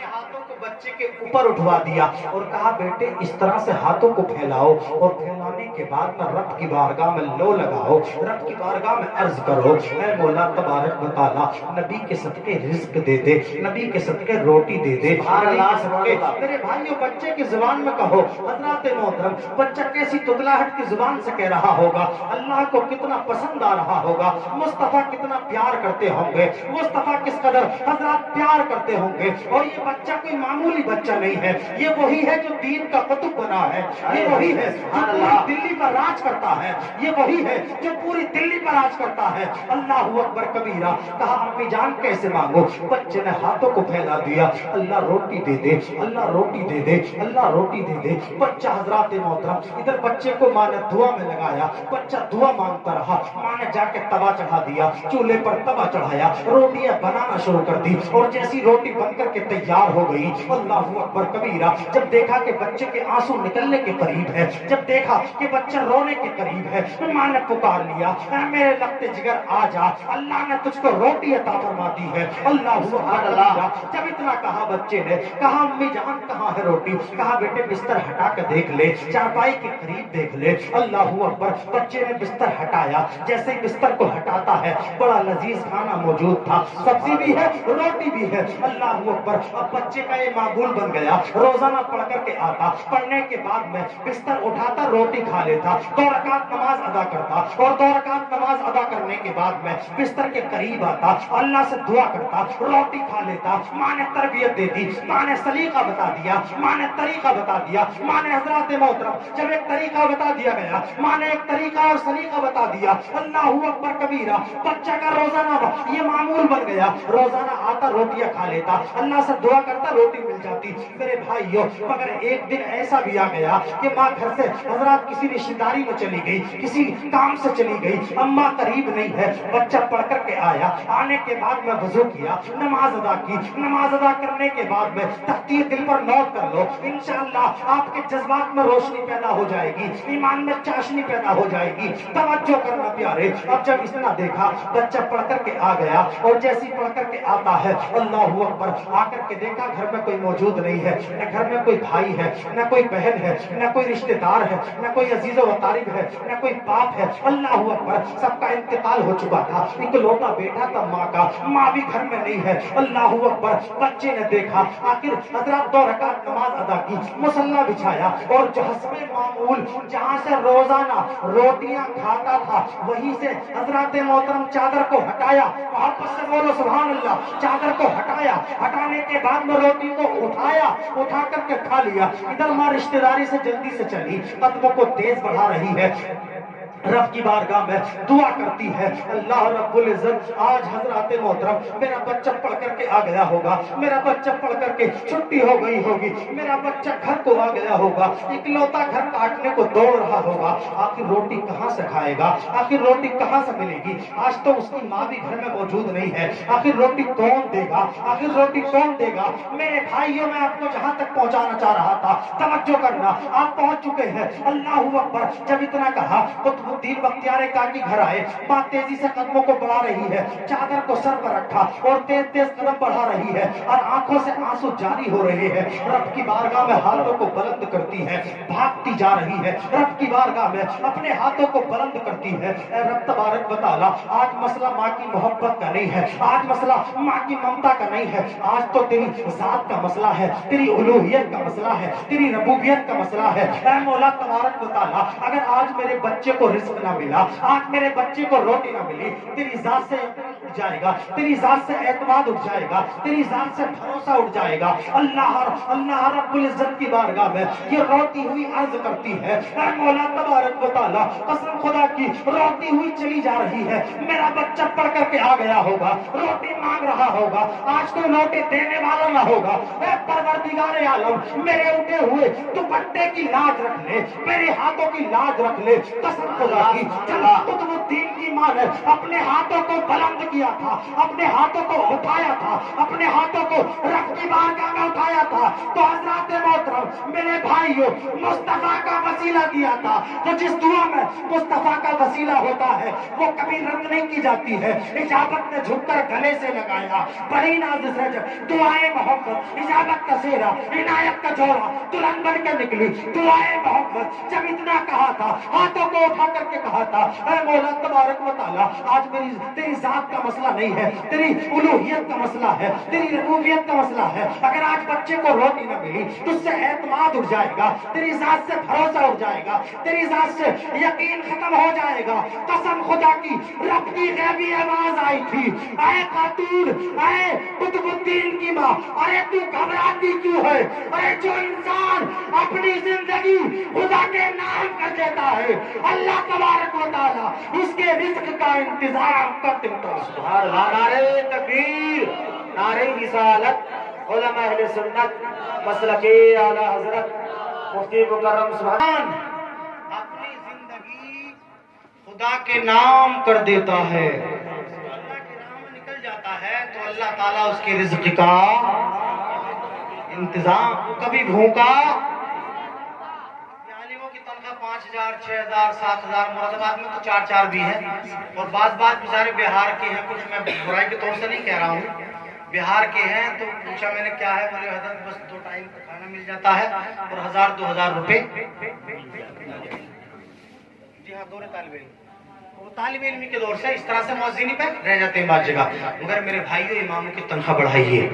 A: हाथों को बच्चे के ऊपर उठवा दिया और कहा बेटे इस तरह से हाथों को फैलाओ, और फैलाने के बाद में रब की बारगाह में लो लगाओ, रब की बारगाह में अर्ज करो, ऐ मौला तबारक व तआला नबी के सदके रिज्क दे दे, नबी के सदके रोटी दे दे, नबी के सदके। मेरे भाइयों बच्चे की जुबान में कहो, हजरात मोहतरम बच्चा कैसी तुतलाहट की जुबान से कह रहा होगा, अल्लाह को कितना पसंद आ रहा होगा, मुस्तफा कितना प्यार करते होंगे, मुस्तफा किस कदर हजरात प्यार करते होंगे। और ये बच्चा कोई मामूली बच्चा नहीं है, ये वही है जो दीन का कुतुब बना है, ये वही है जो पूरी दिल्ली पर राज करता है, ये वही है जो पूरी दिल्ली पर राज करता है। अल्लाह अकबर कबीरा। कहा अम्मी जान कैसे मांगो? बच्चे ने हाथों को फैला दिया, अल्लाह रोटी दे दे, अल्लाह रोटी दे दे, अल्लाह रोटी दे दे। बच्चा हजरात मोहतरम इधर बच्चे को माँ ने दुआ में लगाया, बच्चा दुआ मांगता रहा, माँ ने जाके तवा चढ़ा दिया, चूल्हे पर तवा चढ़ाया, रोटियां बनाना शुरू कर दी, और जैसी रोटी बनकर के तैयार हो गई, अल्लाह अकबर कबीरा। जब देखा कि बच्चे के आंसू निकलने के करीब है, जब देखा कि बच्चा रोने के करीब है, तो माँ ने पुकार लिया, मेरे लगते जिगर आ जा, अल्लाह ने तुझको रोटी अता फरमा दी है। अल्लाह अकबर। जब इतना कहा बच्चे ने, कहा अम्मी जान कहाँ है रोटी? कहा बेटे बिस्तर हटा कर देख ले, चारपाई के करीब देख ले। अल्लाह अकबर। बच्चे ने बिस्तर हटाया, जैसे ही बिस्तर को हटाता है बड़ा लजीज खाना मौजूद था, सब्जी भी है रोटी भी है। अल्लाह अकबर। अब बच्चे का ये मामूल बन गया, रोजाना पढ़ करके आता, पढ़ने के बाद में बिस्तर उठाता, रोटी खा लेता, 2 रकात नमाज अदा करता, और 2 रकात नमाज अदा करने के बाद में बिस्तर के करीब आता, अल्लाह से दुआ करता, रोटी खा लेता। माँ ने तरबियत दे दी, माँ ने सलीका बता दिया, माँ ने तरीका बता दिया, माँ ने हजरात मोहतरम जब एक तरीका बता दिया गया, माँ ने एक तरीका और सलीका बता दिया। अल्लाह अकबर कबीरा। बच्चा का रोजाना ये मामूल बन गया, रोजाना आता रोटियां खा लेता, अल्लाह से दुआ करता, रोटी मिल जाती। मेरे भाइयों मगर एक दिन ऐसा भी आ गया कि माँ घर से हजरात किसी रिश्तेदारी में चली गई, किसी काम से चली गई, अम्मा करीब नहीं है। बच्चा पढ़ करके आया, आने के बाद में वजू किया, नमाज अदा की, नमाज अदा करने के बाद में तख्ती दिल पर नोट कर लो, इंशाअल्लाह आपके जज्बात में रोशनी पैदा हो जाएगी, ईमान में चाशनी पैदा हो जाएगी। तवज्जो करना प्यारे। अब जब इसने देखा बच्चा पढ़ करके आ गया, और जैसे ही पढ़ करके आता है, अल्लाह अकबर, आकर के देखा घर में कोई موجود نہیں ہے، نہ گھر میں کوئی بھائی ہے، نہ کوئی بہن ہے، نہ کوئی رشتہ دار ہے، نہ کوئی عزیز و اقارب ہے، نہ کوئی باپ ہے، اللہ اکبر، سب کا انتقال ہو چکا تھا، اکلوتا بیٹا تھا ماں کا، ماں بھی گھر میں نہیں ہے، اللہ اکبر، بچے نے دیکھا، آخر حضرات 2 رکعت نماز ادا کی، مصلی بچھایا اور جو حسب معمول جہاں سے روزانہ روٹیاں کھاتا تھا وہیں سے حضرات محترم چادر کو ہٹایا، محبت سے بولو سبحان اللہ، چادر کو ہٹایا، ہٹانے کے بعد میں روٹی کو اٹھایا، اٹھا کر کے کھا لیا، ادھر ماں رشتہ داری سے جلدی سے چلی، قدموں کو تیز بڑھا رہی ہے، رب کی بارگاہ میں دعا کرتی ہے، اللہ رب العزت آج حضرات محترم میرا بچہ پڑھ کر کے آ گیا ہوگا، میرا بچہ پڑھ کر کے چھٹی ہو گئی ہوگی، میرا بچہ گھر کو آ گیا ہوگا، اکلوتا گھر کاٹنے کو دوڑ رہا ہوگا، آخر روٹی کہاں سے کھائے گا، آخر روٹی کہاں سے ملے گی، آج تو اس کی ماں بھی گھر میں موجود نہیں ہے، آخر روٹی کون دے گا، آخر روٹی کون دے گا؟ میرے بھائیوں، میں آپ کو جہاں تک پہنچانا چاہ رہا تھا، توجہ کرنا، آپ پہنچ چکے ہیں، اللہ اکبر، جب اتنا کہا قطب الدین بختیار کاکی گھر آئے، ماں تیزی سے قدموں کو بڑھا رہی ہے، چادر کو سر پر رکھا اور تیز تیز قدم بڑھا رہی ہے اور آنکھوں سے آنسو جاری ہو رہے ہیں، رب کی بارگاہ میں ہاتھوں کو بلند کرتی ہے، بھاگتی جا رہی ہے، رب کی بارگاہ میں اپنے ہاتھوں کو بلند کرتی ہے، اے رب تبارک و تعالی، آج مسئلہ ماں کی محبت کا نہیں ہے، آج مسئلہ ماں کی ممتا کا نہیں ہے، آج تو تیری ذات کا مسئلہ ہے، تیری الوہیت کا مسئلہ ہے، تیری ربوبیت کا مسئلہ ہے، اے مولا تبارک و تعالی، اگر آج میرے بچے کو رزق نہ ملا، آج میرے بچے کو روٹی نہ ملی، تیری ذات سے اٹھ جائے گا، تیری ذات سے اعتماد اٹھ جائے گا، تیری ذات سے بھروسہ اٹھ جائے گا، اللہ رب العزت کی بارگاہ میں یہ روتی ہوئی عرض کرتی ہے، اے مولا تبارک و تعالی، قسم خدا کی روتی ہوئی چلی جا رہی ہے، میرا بچہ پڑھ کر کے آ گیا ہوگا، روٹی مانگ رہا ہوگا، آج کوئی روٹی دینے والا نہ ہوگا، اے پروردگار عالم، میرے اٹھے ہوئے دوپٹے کی لاج رکھ لے، میرے ہاتھوں کی لاج رکھ لے، قسم خدا کی، جب قطب الدین کی ماں نے اپنے ہاتھوں کو بلند کیا تھا، اپنے ہاتھوں کو اٹھایا تھا، اپنے ہاتھوں کو رب کی بارگاہ میں اٹھایا تھا، تو حضرات محترم میرے بھائیوں، مصطفیٰ کا وسیلہ دیا تھا، تو جس دعا میں مصطفیٰ کا وسیلہ ہوتا ہے وہ کبھی رد نہیں کی جاتی ہے، اجابت نے جھک کر گلے سے لگایا، بڑی ناز سے دعائیں محبت، اجابت کا سہرا، عنایت کا جوڑا، دلہن بن کے نکلی، دعائیں محبت، جب اتنا کہا تھا، ہاتھوں کو اٹھا کر کے کہا تھا، اے مولا تبارک و تعالیٰ، آج تیری ذات کا مسئلہ نہیں ہے، تیری الوہیت کا مسئلہ ہے، تیری ربوبیت کا مسئلہ ہے، اگر آج بچے کو روٹی نہ ملی تو اس سے اعتماد اٹھ جائے گا، تیری ذات سے بھروسہ اٹھ جائے گا، تیری ذات سے یقین ختم ہو جائے گا، قسم خدا کی، رب کی غیبی آواز آئی تھی، اے خاتون، اے قطب الدین کی ماں، ارے تو گھبراتی کیوں ہے؟ ارے جو انسان اپنی زندگی خدا کے نام کر دیتا ہے، اللہ تبارک و تعالیٰ اس کے رزق کا انتظام کر دیتا ہے۔
B: سبحان اللہ، نعرہ تکبیر، نعرہ رسالت، علماء اہل سنت، مسلک اعلی حضرت مفتی مکرم سبحان
C: اپنی زندگی خدا کے نام کر دیتا ہے، اللہ کے نام میں نکل جاتا ہے تو اللہ تعالیٰ اس کے رزق کا انتظام، کبھی بھوکا، عالموں کی تنخواہ 5,000 6,000 7,000، مراد آباد میں تو 4 بھی ہے، اور بعض بیچارے بہار کے ہیں، کچھ میں برائی کے طور سے نہیں کہہ رہا ہوں، بہار کے ہیں، تو پوچھا میں نے کیا ہے، بولے حضرت بس 2 ٹائم کا کھانا مل جاتا ہے اور 1,000 2,000 روپے، جی ہاں، دونوں طالب علم، وہ طالب علمی کے دور سے اس طرح سے مؤذنی پہ رہ جاتے ہیں بعض جگہ، مگر میرے بھائیوں اماموں کی تنخواہ بڑھائیے،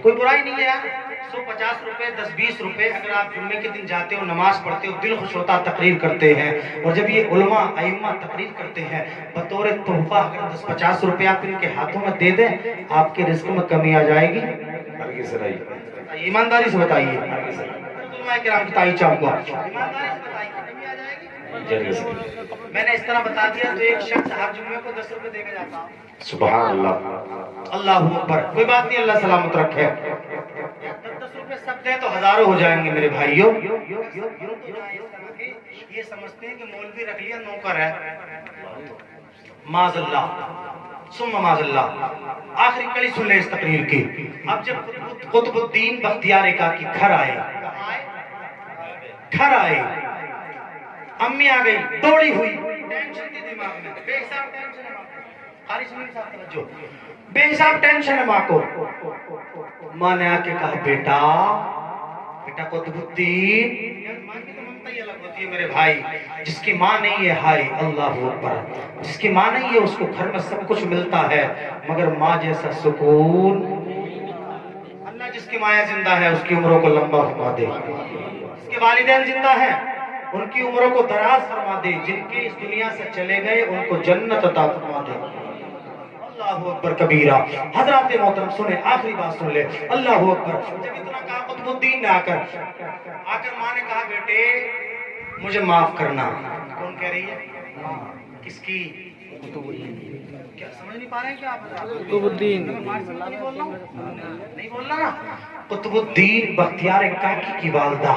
C: کوئی برائی نہیں ہے یار، 150 روپے 10-20 روپے، اگر آپ جمعے کے دن جاتے ہو، نماز پڑھتے ہو، دل خوش ہوتا، تقریر کرتے ہیں، اور جب یہ علماء ائمہ تقریر کرتے ہیں، بطور تحفہ اگر 10-50 روپے آپ ان کے ہاتھوں میں دے دیں، آپ کے رزق میں کمی آ جائے گی؟ ایمانداری سے بتائیے، علماء کرام کی تائید چاہوں گا، ایمانداری سے بتائیے، کمی آ جائے گی؟ میں نے اس طرح بتا دیا تو ایک شخص ہر جمعے کو 10 روپے دے کے جاتا ہوں،
A: سبحان اللہ، اللہ اکبر، کوئی بات نہیں، اللہ سلامت رکھے، 10 روپے سب دیں تو ہزاروں ہو جائیں گے میرے بھائیوں، یہ سمجھتے ہیں کہ مولوی رکھ لیا نوکر ہے، معاذ اللہ ثم معاذ اللہ، آخری کڑی سن لیں اس تقریر کی، اب جب قطب الدین بختیار کاکی گھر آئے، امی آ گئی دوڑی ہوئی، ٹینشن تھی دماغ میں، بے حساب ٹینشن ہے ماں کو، بے حساب ٹینشن ہے ماں کو، माँ ने आके कहा बेटा बेटा कुतुबुद्दीन, माँ की तो ममता ही अलग होती है मेरे भाई। जिसकी माँ नहीं है, हाय अल्लाह अकबर, जिसकी माँ नहीं है उसको घर में सब कुछ मिलता है, मगर माँ जैसा सुकून अल्लाह जिसकी माया जिंदा है उसकी उम्रों को लंबा फरमा दे, जिसके वालिदैन जिंदा है उनकी उम्रों को दराज फरमा दे, जिनके इस दुनिया से चले गए उनको जन्नत अता फरमा दे। अल्लाहु अकबर कबीरा। हजरत मोहतरम सुने, आखिरी बात सुन ले। अल्लाहु अकबर। जब इतना कहा कुतुबुद्दीन ने आकर माँ ने कहा बेटे मुझे माफ करना। कौन कह रही है? किसकी? क्या समझ नहीं पा रहे हैं क्या आप? कुतुबुद्दीन। नहीं बोलना ना। कुतुबुद्दीन बख्तियार काकी की वालदा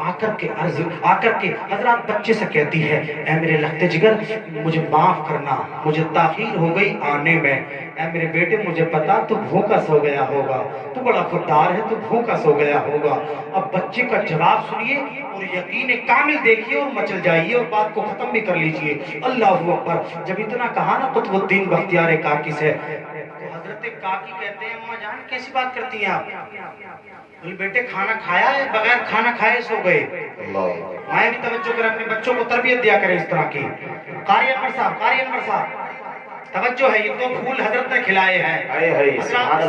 A: आकर के हजरत बच्चे से कहती है, ऐ मेरे लखते जिगर मुझे माफ करना, मुझे ताखीर हो गई आने में। ऐ मेरे बेटे मुझे पता तू भूखा सो गया होगा, तू बड़ा खुददार है, तू भूखा सो गया होगा। अब बच्चे का जवाब सुनिए और यकीन कामिल देखिए और मचल जाइए और बात को खत्म भी कर लीजिए। अल्लाहु अकबर। जब इतना कहा ना कुतुबुद्दीन बख्तियार काकी से, तो हजरत काकी कहते हैं अम्मा जान कैसी बात करती हैं आप? बोले बेटे खाना खाया है? बगैर खाना खाए सो गए। माए भी तवज्जो करें, अपने बच्चों को तरबियत दिया करें इस तरह की। कारी अनवर साहब तवज्जो है, ये तो फूल हजरत ने खिलाए हैं, सारी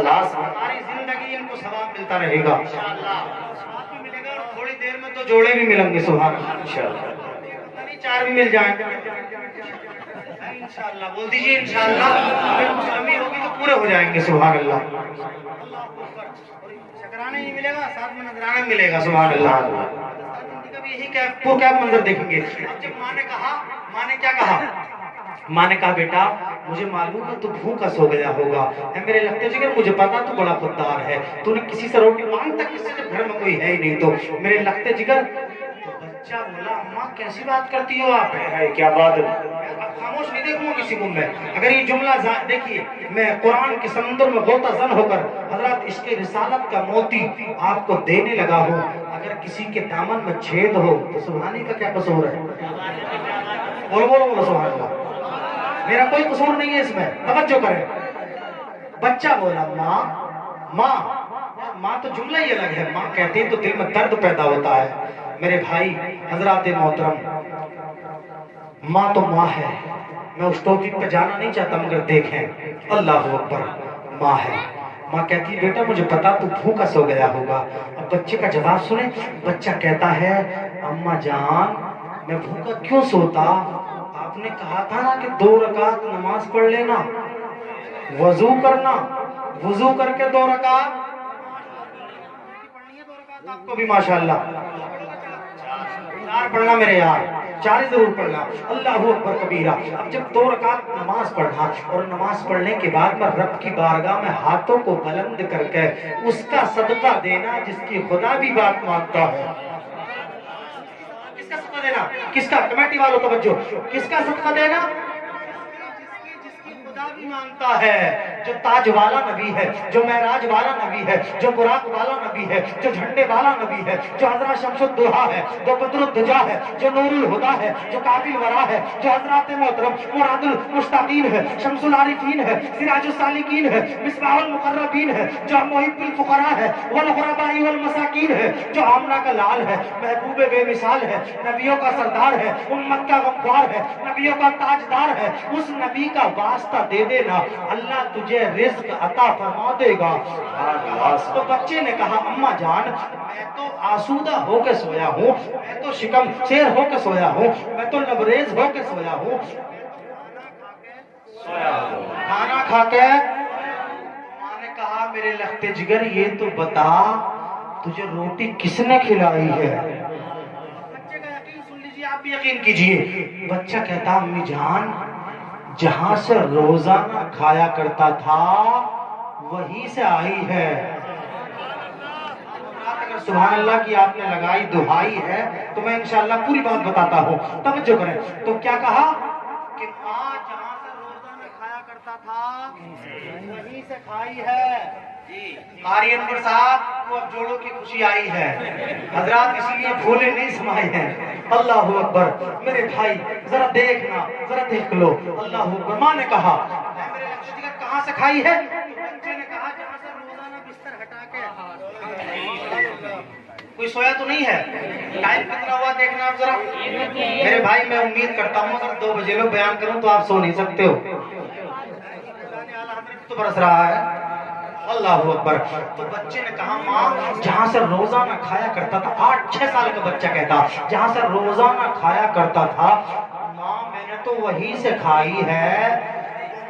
A: जिंदगी इनको सवाब मिलता रहेगा, सवाब भी मिलेगा और थोड़ी देर में तो जोड़े भी मिलेंगे। सुभान अल्लाह। इंशाअल्लाह, 4 भी मिल जाएंगे इंशाअल्लाह। बोल दीजिए इंशाअल्लाह। अगर मुसलमी होगी तो पूरे हो जाएंगे। सुभान अल्लाह। शकराना ही मिलेगा, साथ में नजराना मिलेगा। सुभान अल्लाह। यही क्या मंजर देखेंगे। अब जब माँ ने क्या कहा? माँ ने कहा बेटा मुझे मालूम है तू भूखा सो गया होगा, मेरे लगते जिगर मुझे पता तू बड़ा खुददार है, तूने किसी से रोटी मांगता किससे जब घर में कोई है ही नहीं, तो मेरे लगते जिगर। तो बच्चा बोला अम्मा कैसी बात करती हो आप?
B: क्या बात?
A: अब खामोश नहीं देखूंगा किसी को मैं। अगर ये जुमला देखिए, मैं कुरान के समुद्र में गोता जन होकर हजरत इसके रिसालत का मोती आपको देने लगा हूँ। अगर किसी के दामन में छेद हो तो सुभानी का क्या कसूर है? बोलो सुभान अल्लाह। मेरा कोई कसूर नहीं है इसमें, तवज्जो करें। बच्चा बोला माँ तो जुमला ही अलग है, माँ कहती है तो दिल में दर्द पैदा होता है। मेरे भाई हजरात मोहतरम, माँ तो माँ है, मैं उस टॉपिक पे जाना नहीं चाहता, मगर देखें अल्लाहु अकबर, माँ है। माँ कहती है बेटा मुझे पता तू भूखा सो गया होगा। अब बच्चे का जवाब सुने। बच्चा कहता है अम्मा जान मैं भूखा क्यों सोता? आपने कहा था ना कि 2 रकात नमाज पढ़ लेना, वजू करना, वजू करके 2 रकात पढ़नी है। 2 रकात आपको भी माशाल्लाह 4 पढ़ना मेरे यार, 4 ही जरूर पढ़ना। अल्लाहु अकबर कबीरा। अब जब 2 रकात नमाज पढ़ना और नमाज पढ़ने के बाद में रब की बारगाह में हाथों को बुलंद करके उसका सदका देना जिसकी खुदा भी बात मानता है। किसका सदका देना? किसका? कमेटी वालों तवज्जो, किसका सदका देना? जिसकी खुदा भी मानता है, जो ताज वाला नबी है, जो महराज वाला नबी है, जो बुराक वाला नबी है, जो झंडे वाला नबी है, जो हजरत शमसुद्दुहा है, जो बदरुद्दुजा है, जो नूरुल हुदा है, जो काबिल वरा है, जो हजरत मोहतरम मुरादुल मुश्ताकीन है, शमसुल आरिफीन है, सिराजुल सालिकीन है, मिसबाहुल मुकर्रबीन है, जो मुहिब्बुल फुकरा है, वल गुरबाई वल मसाकीन है, जो आमना का लाल है, महबूब बेमिसाल है, नबियों का सरदार है, उम्मत का गफ्फार है, नबियों का ताजदार है, उस नबी का वास्ता दे देना, अल्लाह तुझे रिज़्क अता फरमा देगा। तो बच्चे ने कहा अम्मा जान मैं तो आसूदा होके सोया हूँ, मैं तो शिकम शेर होके सोया हूँ, मैं तो लबरेज होके सोया हूँ, खाना खा के। माँ ने कहा मेरे लखते जिगर ये तो बता तुझे रोटी किसने खिलाई है? बच्चे का यकीन सुन लीजिए, आप भी यकीन कीजिए। बच्चा कहता अम्मी जान जहां से रोजाना खाया करता था वहीं से आई है। अगर सुभान अल्लाह की आपने लगाई दुहाई है तो मैं इंशाअल्लाह पूरी बात बताता हूँ, तवज्जो करें। तो क्या कहा कि माँ जहां से रोजाना खाया करता था वहीं से खाई है। कारी अनवर साहब को अब जोड़ों की खुशी आई है, हजरात इसलिए भूले नहीं समाये हैं। अल्लाहु अकबर। मेरे भाई जरा देखना, जरा देख लो। अल्लाहु अकबर। माँ ने कहा मेरे लक्ष्य कहाँ से खाई है? बच्चे ने कहा जहाँ से रोजाना बिस्तर हटा के
C: कोई सोया तो नहीं है? टाइम कितना हुआ देखना आप जरा। मेरे भाई मैं उम्मीद करता हूँ अगर 2 बजे लोग बयान करूँ तो आप सो नहीं सकते हो। तो बरस रहा है, अल्लाह अकबर। तो बच्चे ने कहा माँ जहाँ से रोजाना खाया करता था, 8-6 साल का बच्चा कहता, जहाँ से रोजाना खाया करता था माँ मैंने तो वहीं से खाई है।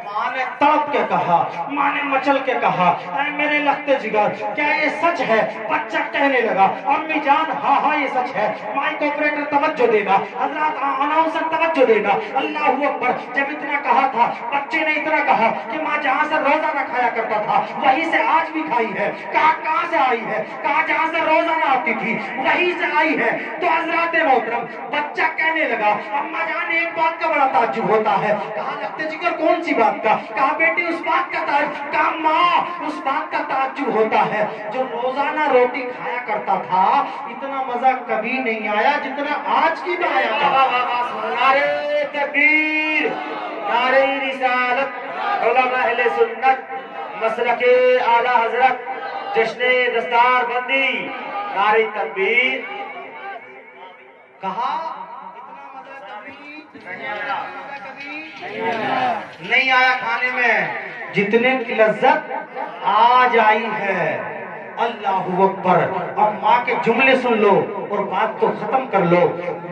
C: माँ ने तड़प के कहा, माँ ने मचल के कहा, अरे मेरे लगते जिगर क्या ये सच है? बच्चा कहने लगा अम्मी जान हाँ हाँ ये सच है। माइक ऑपरेटर तवज्जो देना, हजरत अनाउंसर तवज्जो देना। अल्लाह अकबर। जब इतना कहा था बच्चे ने इतना कहा कि माँ जहाँ से रोजाना खाया करता था वहीं से आज भी खाई है। कहा कहाँ से आई है? कहा जहाँ से रोजाना आती थी वहीं से आई है। तो हजरत मोहतरम बच्चा कहने लगा अम्मा जान एक बात का बड़ा ताज्जुब होता है। कहा लगते जिगर कौन सी बात का? कहा बेटी उस बात का ताज्जुब। कहा माँ उस बात का ताज्जुब होता है जो रोजाना रोटी खाया करता था इतना मजा कभी नहीं आया जितना आज की में आया था।
B: नारे तकबीर, नारे रिसालत, उलमा अहले सुन्नत, मसलके आला हजरत, जश्ने दस्तार बंदी, नारे तकबीर।
C: कहा इतना मजा कभी नहीं आया खाने में जितने की लज्जत आज आई है। अल्लाह अकबर। अब माँ के जुमले सुन लो और बात को खत्म कर लो।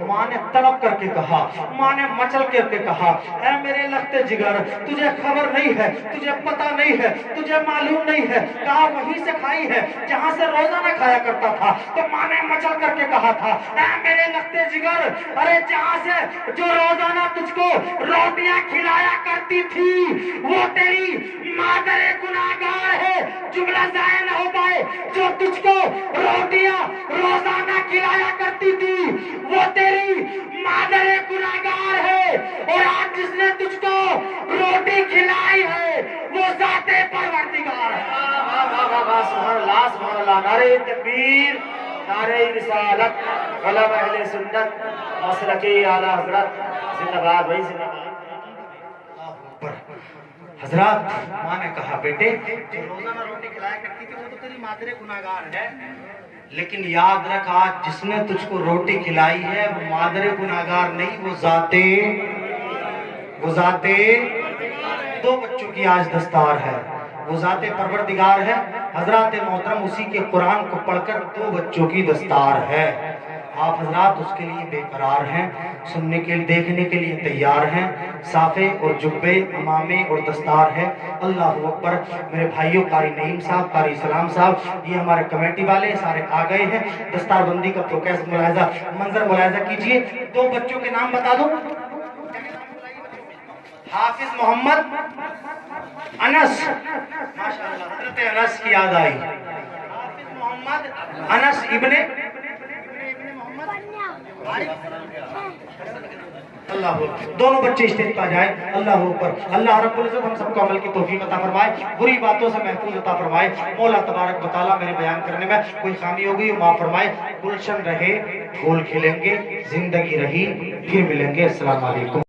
C: माँ ने तड़प करके कहा, माँ ने मचल करके कहा, ऐ मेरे लगते जिगर तुझे खबर नहीं है, तुझे पता नहीं है, तुझे मालूम नहीं है। कहा वहीं से खाई है जहाँ से रोजाना खाया करता था। तो माँ ने मचल करके कहा था, ऐ मेरे लगते जिगर अरे जहाँ से जो रोजाना तुझको रोटियां खिलाया करती थी वो तेरी मादर गुनाहगार है। जुमला जाया न हो पाए। जो तुझको रोटियां रोजाना खिलाया करती थी वो तेरी मादर गुनाहगार है। और आज जिसने तुझको रोटी खिलाई है वो जाते परवरदिगार है।
B: सुभान अल्लाह, नारे तकबीर, नारे रिसालत, उलमा अहले सुन्नत, मसलके आला हजरत, जिंदाबाद भाई जिंदाबाद।
C: हजरत माँ ने कहा बेटे जो रोजाना रोटी खिलाया करती थी वो तो तेरी मादर गुनाहगार है, लेकिन याद रख आज जिसने तुझको रोटी खिलाई है वो मादर गुनाहगार नहीं, वो जाते 2 बच्चों की आज दस्तार है, वो जाते परवरदिगार है। हजरत मोहतरम उसी के कुरान को पढ़कर 2 बच्चों की दस्तार है। आप हजरात उसके लिए बेकरार हैं, सुनने के लिए देखने के लिए तैयार हैं। साफे और जुब्बे अमामे और दस्तार है। अल्लाह अकबर। मेरे भाइयों कारी नईम साहब, कारी सलाम साहब, ये हमारे कमेटी वाले सारे आ गए हैं। दस्तार बंदी का तो कैसे मुलायजा मंजर मुलायजा कीजिए। 2 बच्चों के नाम बता दो। हाफिज मोहम्मद अनस, माशाअल्लाह हजरत अनस की याद आई। हाफिज मोहम्मद अनस इब्ने अल्लाह। दोनों बच्चे स्टेज पर जाए। अल्लाह ऊपर। अल्लाह रब्बुल इज्जत हम सबको अमल की तौफीक अता फरमाए, बुरी बातों से महफूज अता फरमाए। मौला तबारक व तआला मेरे बयान करने में कोई खामी हो गई माफ फरमाए। गुलशन रहे, फूल खिलेंगे, जिंदगी रही, फिर मिलेंगे। अस्सलाम वालेकुम।